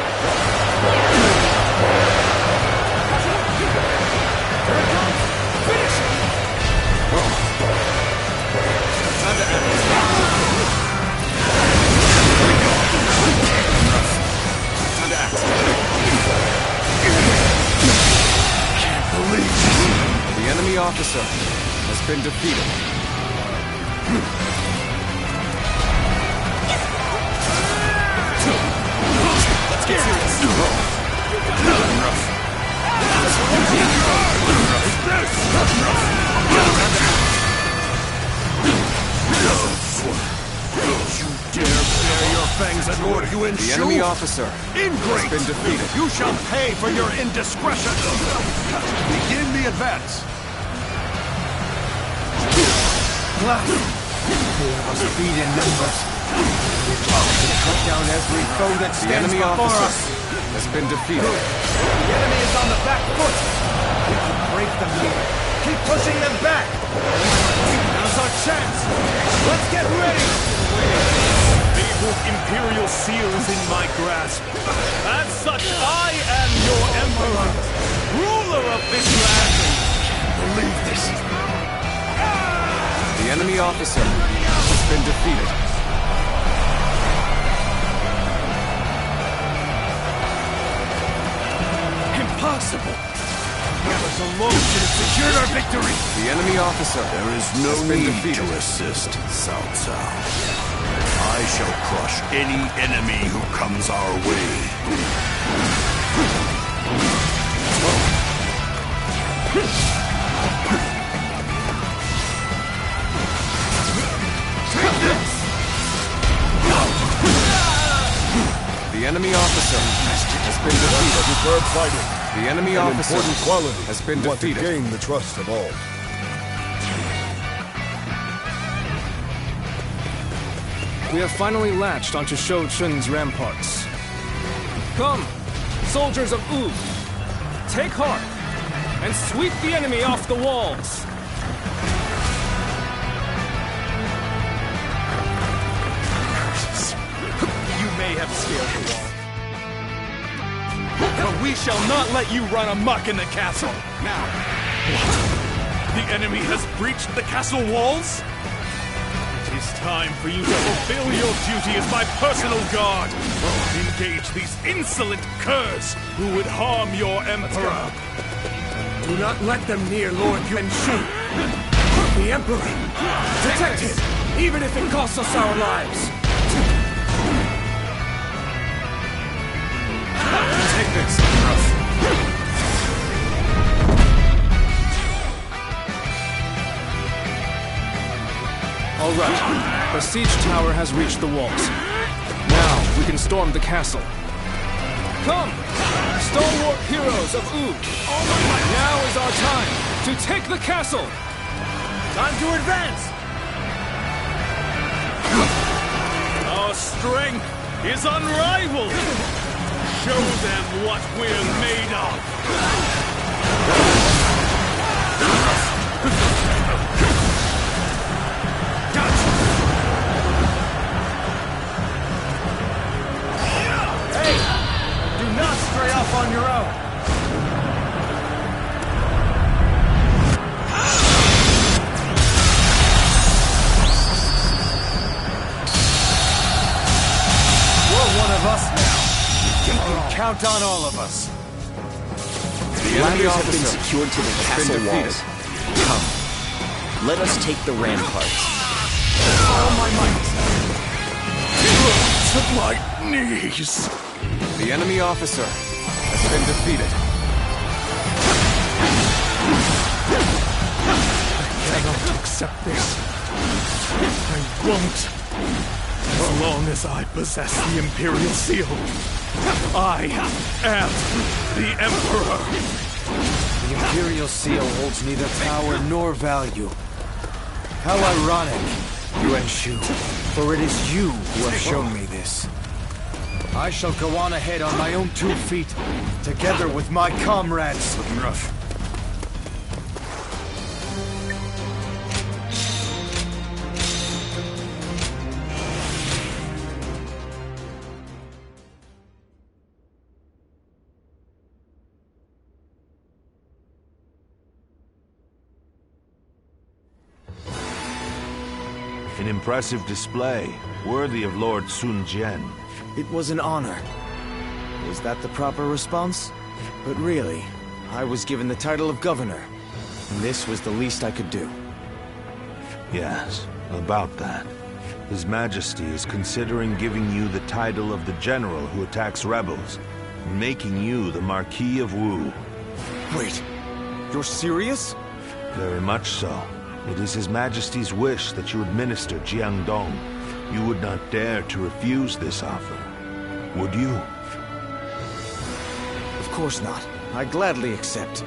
officer has been defeated. Let's get serious. You dare bare your fangs at Lord Yuan Shu? The enemy officer Ingrate! has been defeated. You shall pay for your indiscretion! Begin the advance! They have us beat in numbers. We've got to cut down every foe that The stands enemy before officer us. has been defeated. The enemy is on the back foot. We can break them here. Keep pushing them back. Now's our chance. Let's get ready. The Imperial seal is in my grasp. As such, I am your emperor, ruler of this land. Believe this. The enemy officer has been defeated. Impossible! Others alone should have secured our victory! The enemy officer There is no has been need defeated. to assist, Cao Cao. I shall crush any enemy who comes our way. The enemy officer has been defeated. Superb fighting. The enemy An officer important quality. has been We want to defeated. gain the trust of all. We have finally latched onto Shou Chun's ramparts. Come, soldiers of Wu, take heart and sweep the enemy off the walls. You may have scared the wall, but we shall not let you run amok in the castle. Now, what? The enemy has breached the castle walls? It is time for you to fulfill your duty as my personal guard. Engage these insolent curs who would harm your emperor. Do not let them near Lord Yuan Shu. The Emperor. Protect him, even if it costs us our lives. Take this. All right. The siege tower has reached the walls. Now we can storm the castle. Come, stalwart heroes of Wu. Now is our time to take the castle. Time to advance! Our strength is unrivaled. Show them what we're made of. Hey! Do not stray off on your own. You're one of us now. You can count on all of us. The enemy Ladders have been officer secured to the has castle been walls. defeated. Come, let us take the ramparts. All my might! To my knees! The enemy officer has been defeated. I cannot accept this. I won't. As long as I possess the Imperial Seal, I am the Emperor. The Imperial Seal holds neither power nor value. How ironic, Yuan Shu, for it is you who have shown me this. I shall go on ahead on my own 2 feet, together with my comrades. Looking rough. An impressive display, worthy of Lord Sun Jian. It was an honor. Is that the proper response? But really, I was given the title of governor. and this was the least I could do. Yes, about that. His Majesty is considering giving you the title of the general who attacks rebels, and making you the Marquis of Wu. Wait, you're serious? Very much so. It is His Majesty's wish that you administer Jiangdong. You would not dare to refuse this offer, would you? Of course not. I gladly accept.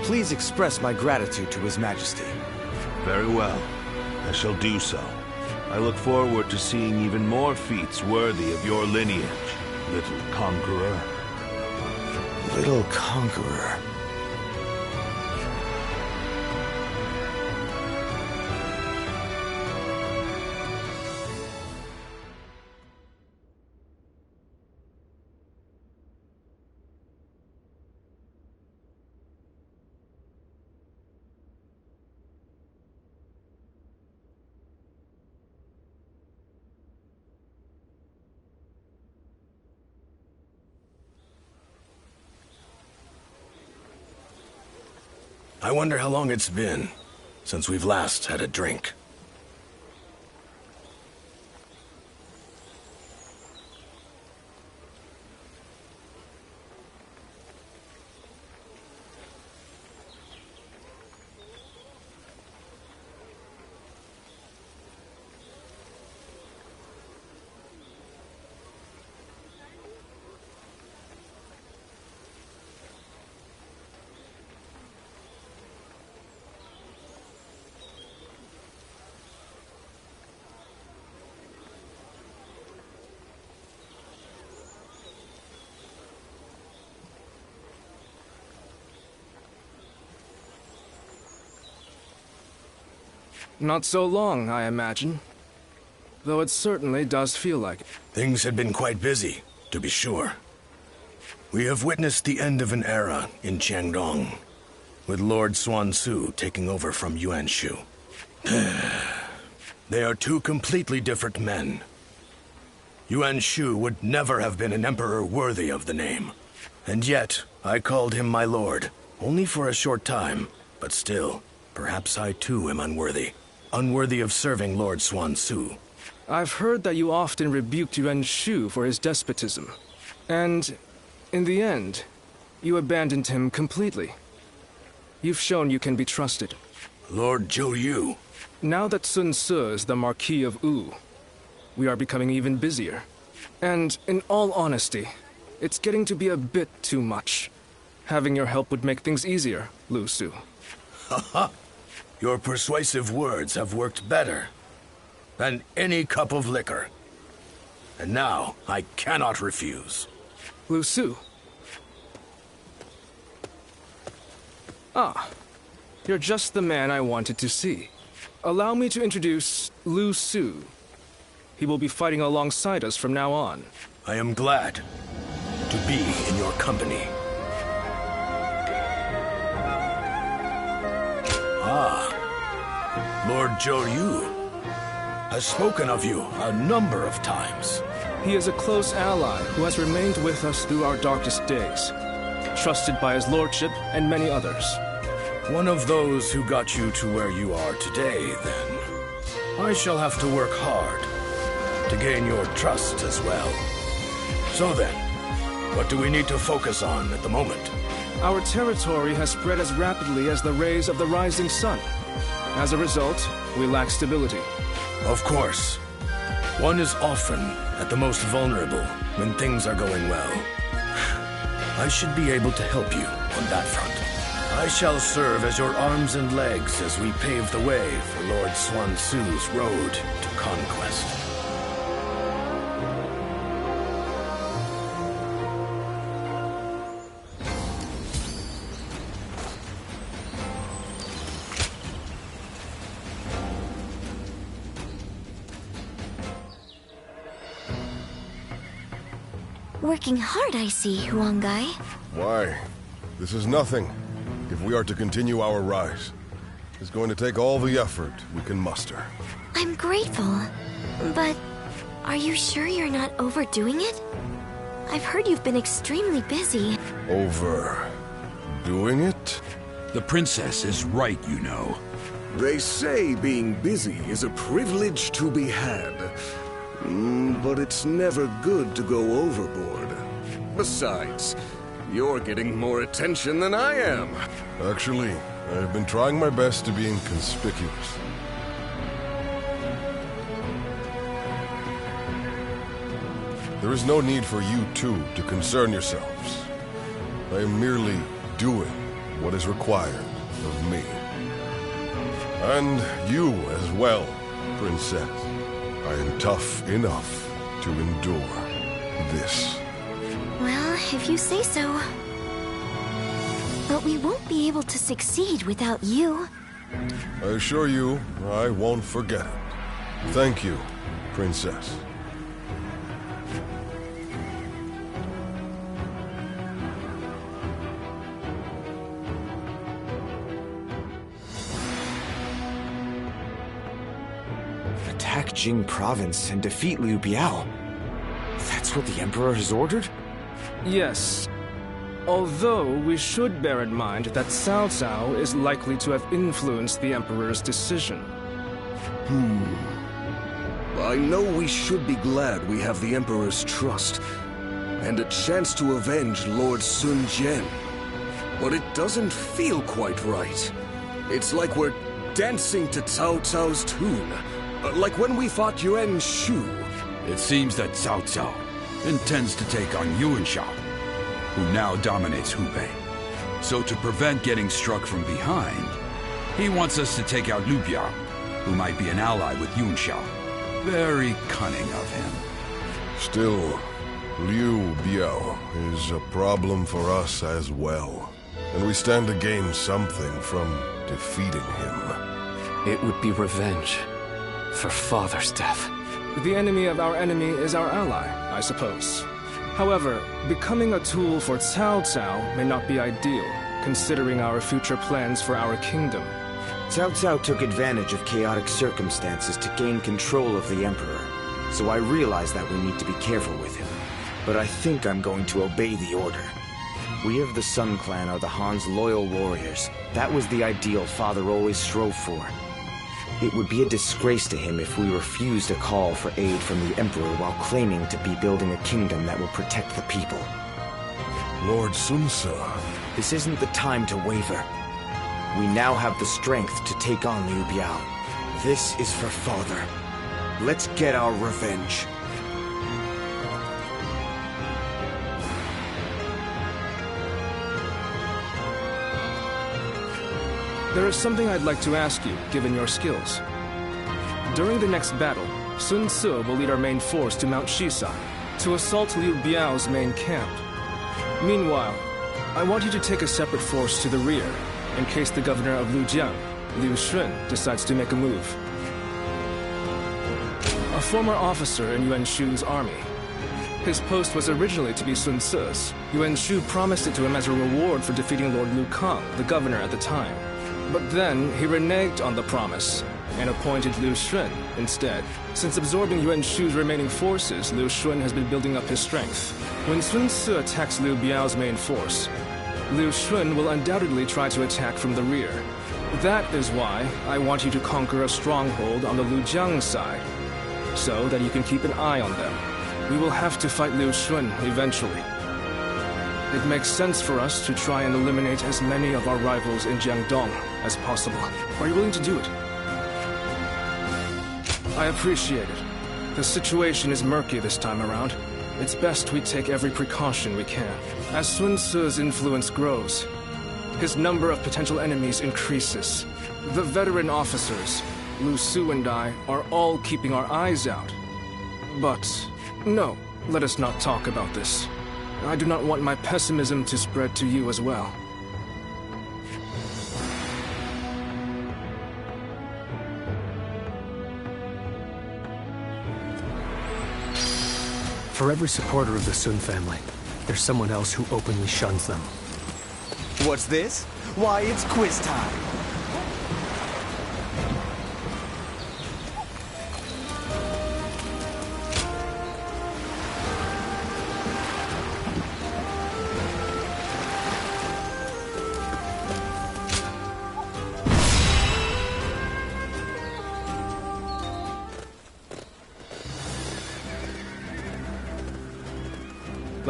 Please express my gratitude to His Majesty. Very well. I shall do so. I look forward to seeing even more feats worthy of your lineage, little conqueror. Little conqueror. I wonder how long it's been since we've last had a drink. Not so long, I imagine. Though it certainly does feel like it. Things had been quite busy, to be sure. We have witnessed the end of an era in Jiangdong, with Lord Xuan Su taking over from Yuan Shu. They are two completely different men. Yuan Shu would never have been an emperor worthy of the name. And yet, I called him my lord, only for a short time, but still, perhaps I too am unworthy. Unworthy of serving Lord Xuan Su. I've heard that you often rebuked Yuan Shu for his despotism. And, in the end, you abandoned him completely. You've shown you can be trusted. Lord Zhou Yu. Now that Sun Ce is the Marquis of Wu, we are becoming even busier. And, in all honesty, it's getting to be a bit too much. Having your help would make things easier, Lu Su. Haha! Your persuasive words have worked better than any cup of liquor. And now, I cannot refuse. Lu Su. Ah, you're just the man I wanted to see. Allow me to introduce Lu Su. He will be fighting alongside us from now on. I am glad to be in your company. Lord Zhou Yu has spoken of you a number of times. He is a close ally who has remained with us through our darkest days, trusted by his lordship and many others. One of those who got you to where you are today, then. I shall have to work hard to gain your trust as well. So then, what do we need to focus on at the moment? Our territory has spread as rapidly as the rays of the rising sun. As a result, we lack stability. Of course. One is often at the most vulnerable when things are going well. I should be able to help you on that front. I shall serve as your arms and legs as we pave the way for Lord Xuan Su's road to conquest. Working hard, I see, Huangai. Why? This is nothing. If we are to continue our rise, it's going to take all the effort we can muster. I'm grateful, but are you sure you're not overdoing it? I've heard you've been extremely busy. Overdoing it? The princess is right, you know. They say being busy is a privilege to be had. But it's never good to go overboard. Besides, you're getting more attention than I am. Actually, I've been trying my best to be inconspicuous. There is no need for you two to concern yourselves. I am merely doing what is required of me. And you as well, Princess. I am tough enough to endure this. Well, if you say so. But we won't be able to succeed without you. I assure you, I won't forget it. Thank you, Princess. Attack Jing Province and defeat Liu Biao. That's what the Emperor has ordered? Yes. Although we should bear in mind that Cao Cao is likely to have influenced the Emperor's decision. I know we should be glad we have the Emperor's trust, and a chance to avenge Lord Sun Jian. But it doesn't feel quite right. It's like we're dancing to Cao Cao's tune. Like when we fought Yuan Shu. It seems that Cao Cao intends to take on Yuan Shao, who now dominates Hubei. So to prevent getting struck from behind, he wants us to take out Liu Biao, who might be an ally with Yuan Shao. Very cunning of him. Still, Liu Biao is a problem for us as well. And we stand to gain something from defeating him. It would be revenge for Father's death. The enemy of our enemy is our ally, I suppose. However, becoming a tool for Cao Cao may not be ideal, considering our future plans for our kingdom. Cao Cao took advantage of chaotic circumstances to gain control of the Emperor, so I realize that we need to be careful with him. But I think I'm going to obey the order. We of the Sun Clan are the Han's loyal warriors. That was the ideal Father always strove for. It would be a disgrace to him if we refused a call for aid from the Emperor while claiming to be building a kingdom that will protect the people. Lord Sun Ce. This isn't the time to waver. We now have the strength to take on Liu Biao. This is for Father. Let's get our revenge. There is something I'd like to ask you, given your skills. During the next battle, Sun Ce will lead our main force to Mount Shisai, to assault Liu Biao's main camp. Meanwhile, I want you to take a separate force to the rear, in case the governor of Lujiang, Liu Shun, decides to make a move. A former officer in Yuan Shu's army. His post was originally to be Sun Ce's. Yuan Shu promised it to him as a reward for defeating Lord Lu Kang, the governor at the time. But then, he reneged on the promise, and appointed Liu Shun instead. Since absorbing Yuan Shu's remaining forces, Liu Shun has been building up his strength. When Sun Ce attacks Liu Biao's main force, Liu Shun will undoubtedly try to attack from the rear. That is why I want you to conquer a stronghold on the Lujiang side, so that you can keep an eye on them. We will have to fight Liu Shun eventually. It makes sense for us to try and eliminate as many of our rivals in Jiangdong as possible. Are you willing to do it? I appreciate it. The situation is murky this time around. It's best we take every precaution we can. As Sun Ce's influence grows, his number of potential enemies increases. The veteran officers, Lu Su and I, are all keeping our eyes out. But, no, let us not talk about this. I do not want my pessimism to spread to you as well. For every supporter of the Sun family, there's someone else who openly shuns them. What's this? Why, it's quiz time!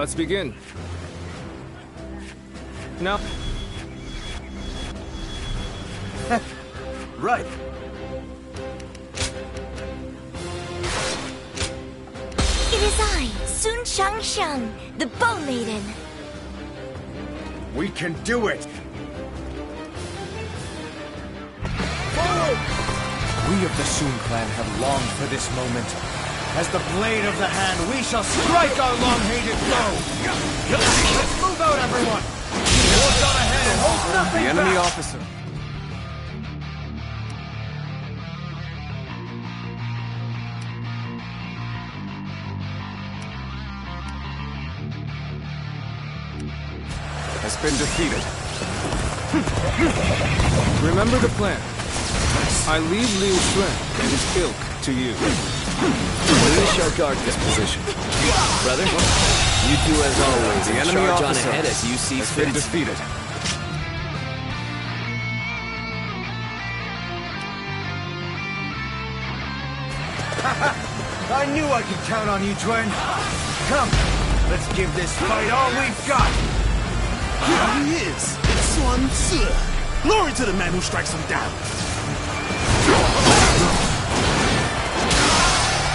Let's begin. Now... Right. It is I, Sun Shangshang, the Bow Maiden. We can do it! We of the Sun clan have longed for this moment. As the blade of the hand, we shall strike our long-hated foe! Let's move out, everyone! Forge on ahead and hold nothing The enemy back. officer. Has been defeated. Remember the plan. I leave Liu Xuan and his ilk to you. We shall guard this position. Brother, you do as always. The and enemy charge on officer ahead as you see has fit. been defeated. I knew I could count on you, twin. Come, let's give this fight all we've got. Here he is, Sun Tzu. Glory to the man who strikes him down.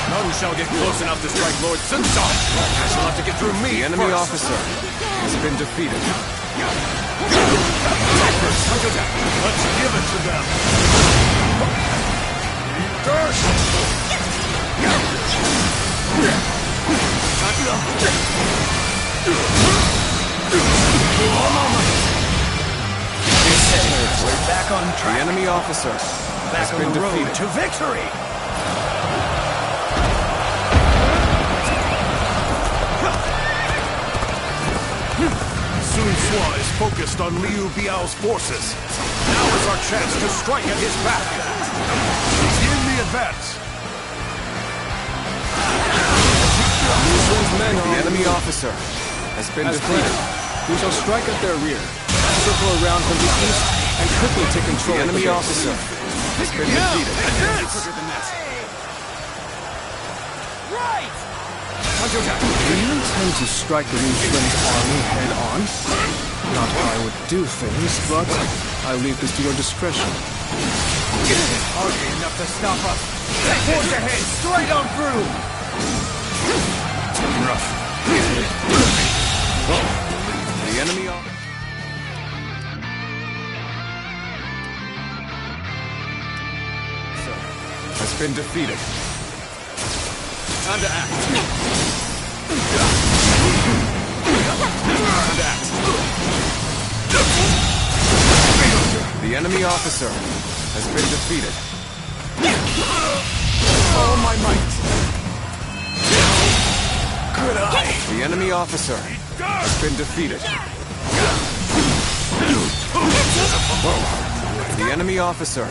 None shall get close enough to strike Lord Sunshang. I shall have to get through me. The enemy first. officer has been defeated. Let's give it to them. We're back on The track. enemy officer Back has on been the road defeated. to victory. Sun Sua is focused on Liu Biao's forces. Now is our chance to strike at his back. Begin the advance. Liu Xuan's men, the enemy officer has been As defeated. planned, we shall strike at their rear, circle around from the east, and quickly take control The of the enemy base. officer has been defeated. Do you intend to strike Liu Xuan's army head-on? Not how I would do things, but I leave this to your discretion. Hardly enough to stop us. Forge ahead, straight on through. Rough. The enemy officer has been defeated. Time to act. Time to act. The enemy officer has been defeated. All my might. Good eye. The enemy officer has been defeated. The enemy officer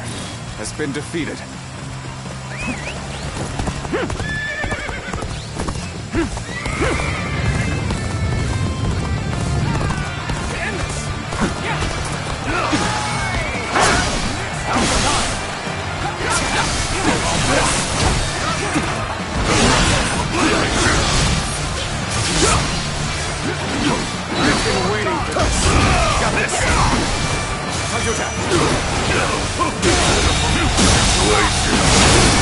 has been defeated. I've been waiting for this. Got this.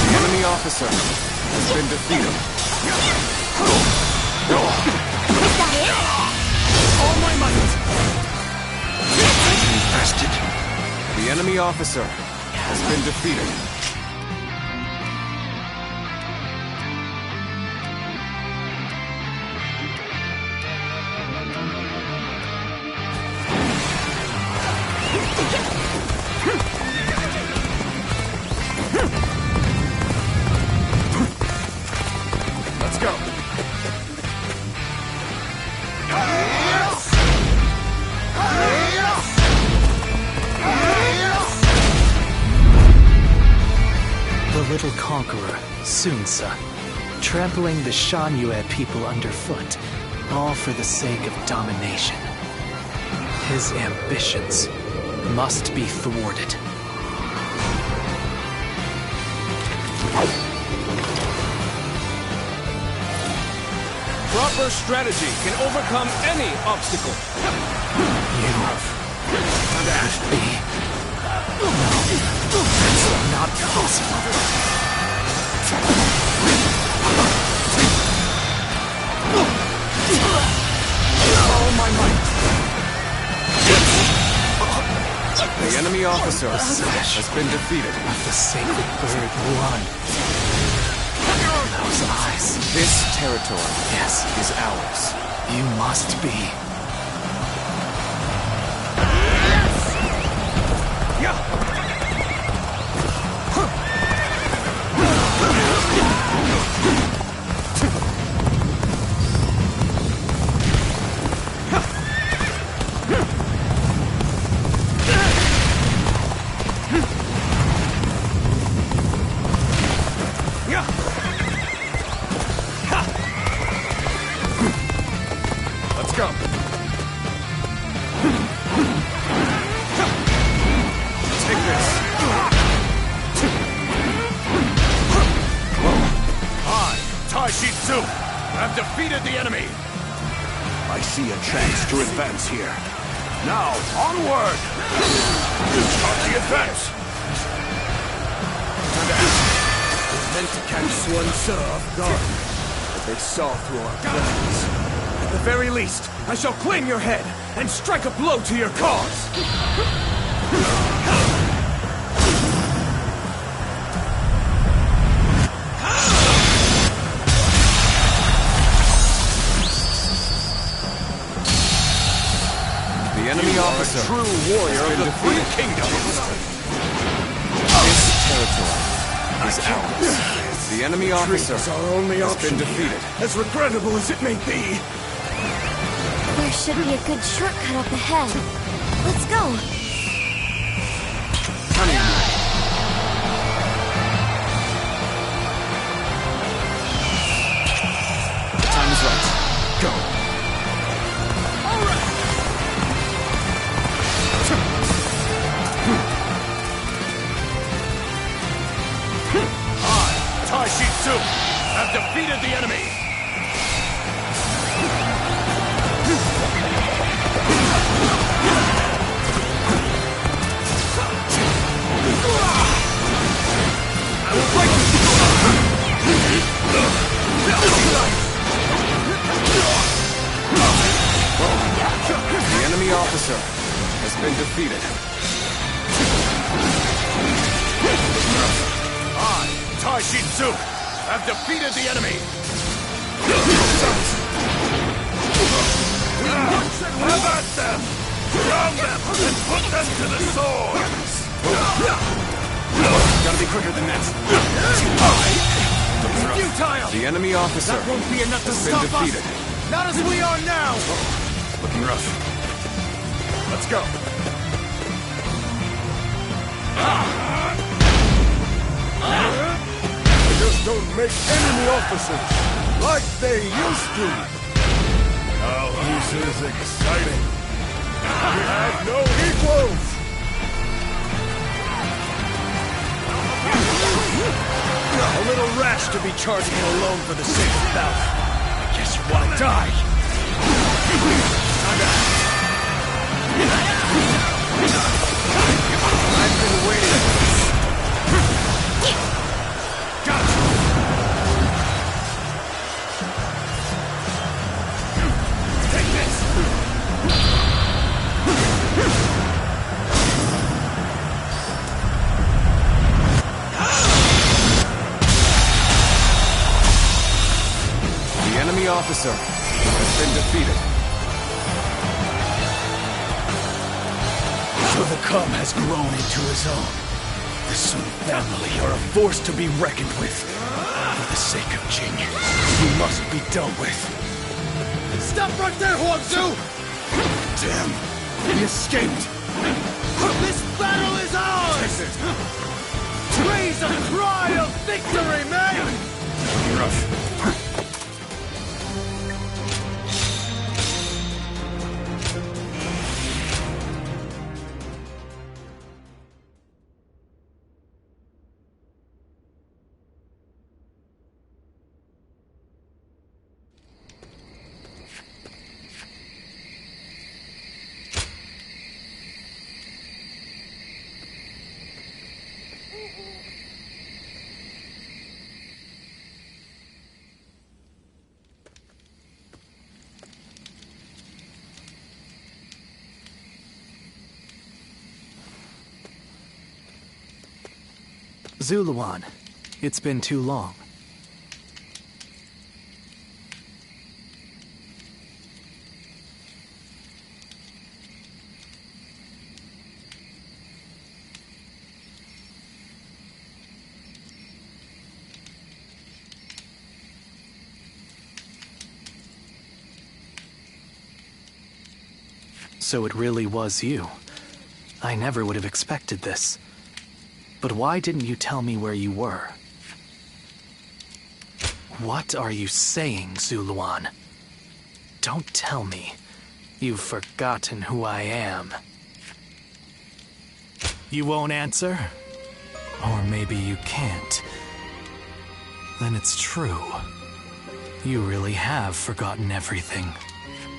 The enemy officer has been defeated. All my might. Bastard. The enemy officer has been defeated. Let's go. The little conqueror, Sun Tzu, trampling the Shan Yue people underfoot, all for the sake of domination. His ambitions must be thwarted. Proper strategy can overcome any obstacle. You understand me? No, it's not possible. All my might. The enemy officer has been defeated. Of the sacred bird blood. Those eyes. This territory, yes, is ours. You must be. Let's go. Take this. I, Taishitsu, have defeated the enemy. I see a chance to advance here. Now, onward! Start the advance! Meant to catch Swansa off guard, but they saw through our plans. At the very least, I shall claim your head and strike a blow to your cause! The enemy officer, a true warrior of the three kingdoms. This territory is ours. The enemy officer Our only has option been defeated. As regrettable as it may be. There should be a good shortcut up ahead. Let's go. The time is right. Go. Taishitsu have defeated the enemy. I will break The enemy officer has been defeated. Taishitsu have defeated the enemy. Have at them! Drown them and put them to the sword! Gotta be quicker than this. Futile! The enemy officer That won't be enough to has been stop defeated. us! Not as we are now! Looking rough. Let's go. They just don't make enemy officers like they used to. Now this is exciting. We have no equals. A little rash to be charging it alone for the sake of bout. I guess you want to die. I've been waiting for this. Take this! The enemy officer has been defeated. So the cub has grown into his own. The Sun family are a force to be reckoned with. For the sake of Jing, he must be dealt with. Stop right there, Huangzu! Damn, he escaped. This battle is ours! Raise a cry of victory, men! Rough. Zuluan, it's been too long. So it really was you. I never would have expected this. But why didn't you tell me where you were? What are you saying, Zuluan? Don't tell me you've forgotten who I am. You won't answer? Or maybe you can't. Then it's true. You really have forgotten everything.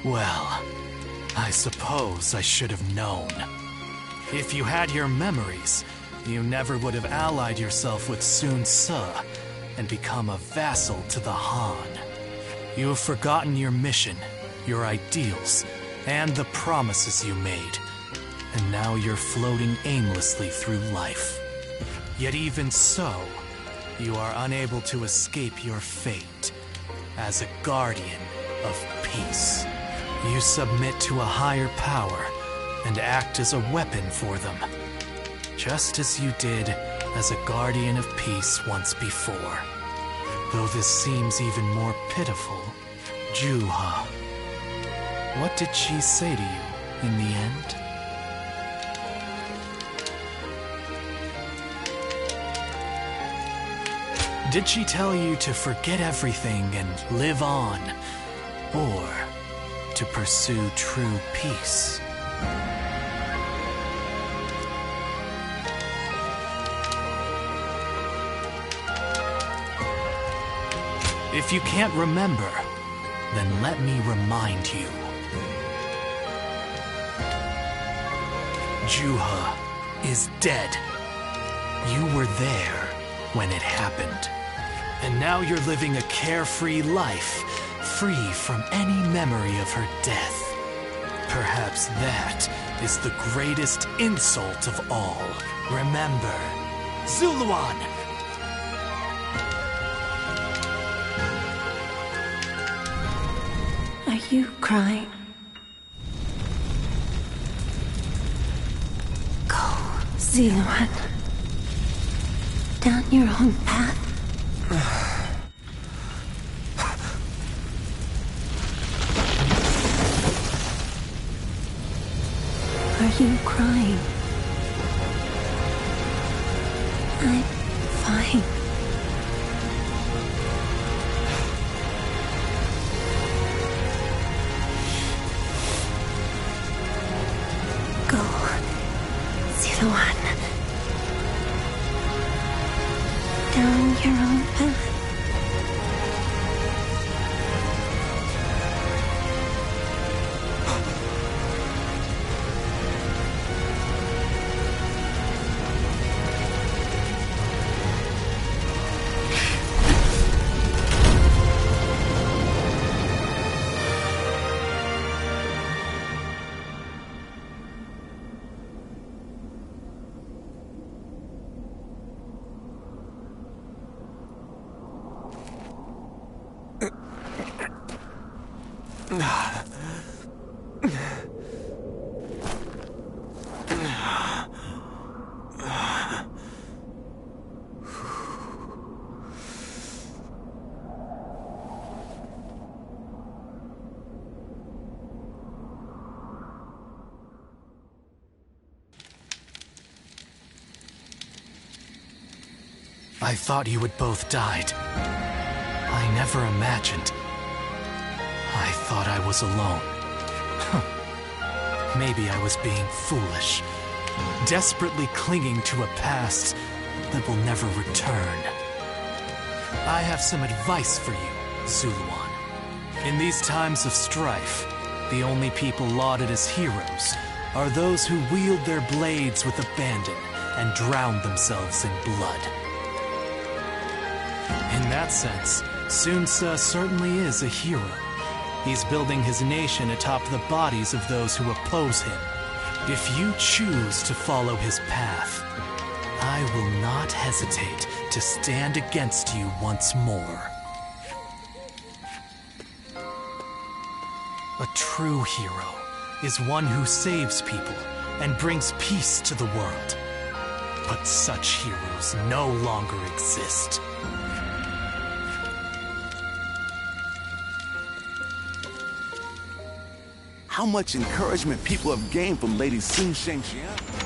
Well, I suppose I should have known. If you had your memories, you never would have allied yourself with Sun Ce and become a vassal to the Han. You have forgotten your mission, your ideals, and the promises you made. And now you're floating aimlessly through life. Yet even so, you are unable to escape your fate as a guardian of peace. You submit to a higher power and act as a weapon for them, just as you did as a guardian of peace once before. Though this seems even more pitiful, Juha, what did she say to you in the end? Did she tell you to forget everything and live on, or to pursue true peace? If you can't remember, then let me remind you. Juha is dead. You were there when it happened. And now you're living a carefree life, free from any memory of her death. Perhaps that is the greatest insult of all. Remember, Zuluan! Are you crying? Go, Zuluan. Down your own path. Are you crying? I'm fine. Go, Zuluan. Down your own path. I thought you had both died. I never imagined. I thought I was alone. Maybe I was being foolish, desperately clinging to a past that will never return. I have some advice for you, Zuluan. In these times of strife, the only people lauded as heroes are those who wield their blades with abandon and drown themselves in blood. In that sense, Sun Ce certainly is a hero. He's building his nation atop the bodies of those who oppose him. If you choose to follow his path, I will not hesitate to stand against you once more. A true hero is one who saves people and brings peace to the world. But such heroes no longer exist. How much encouragement people have gained from Lady Sun Shengxian.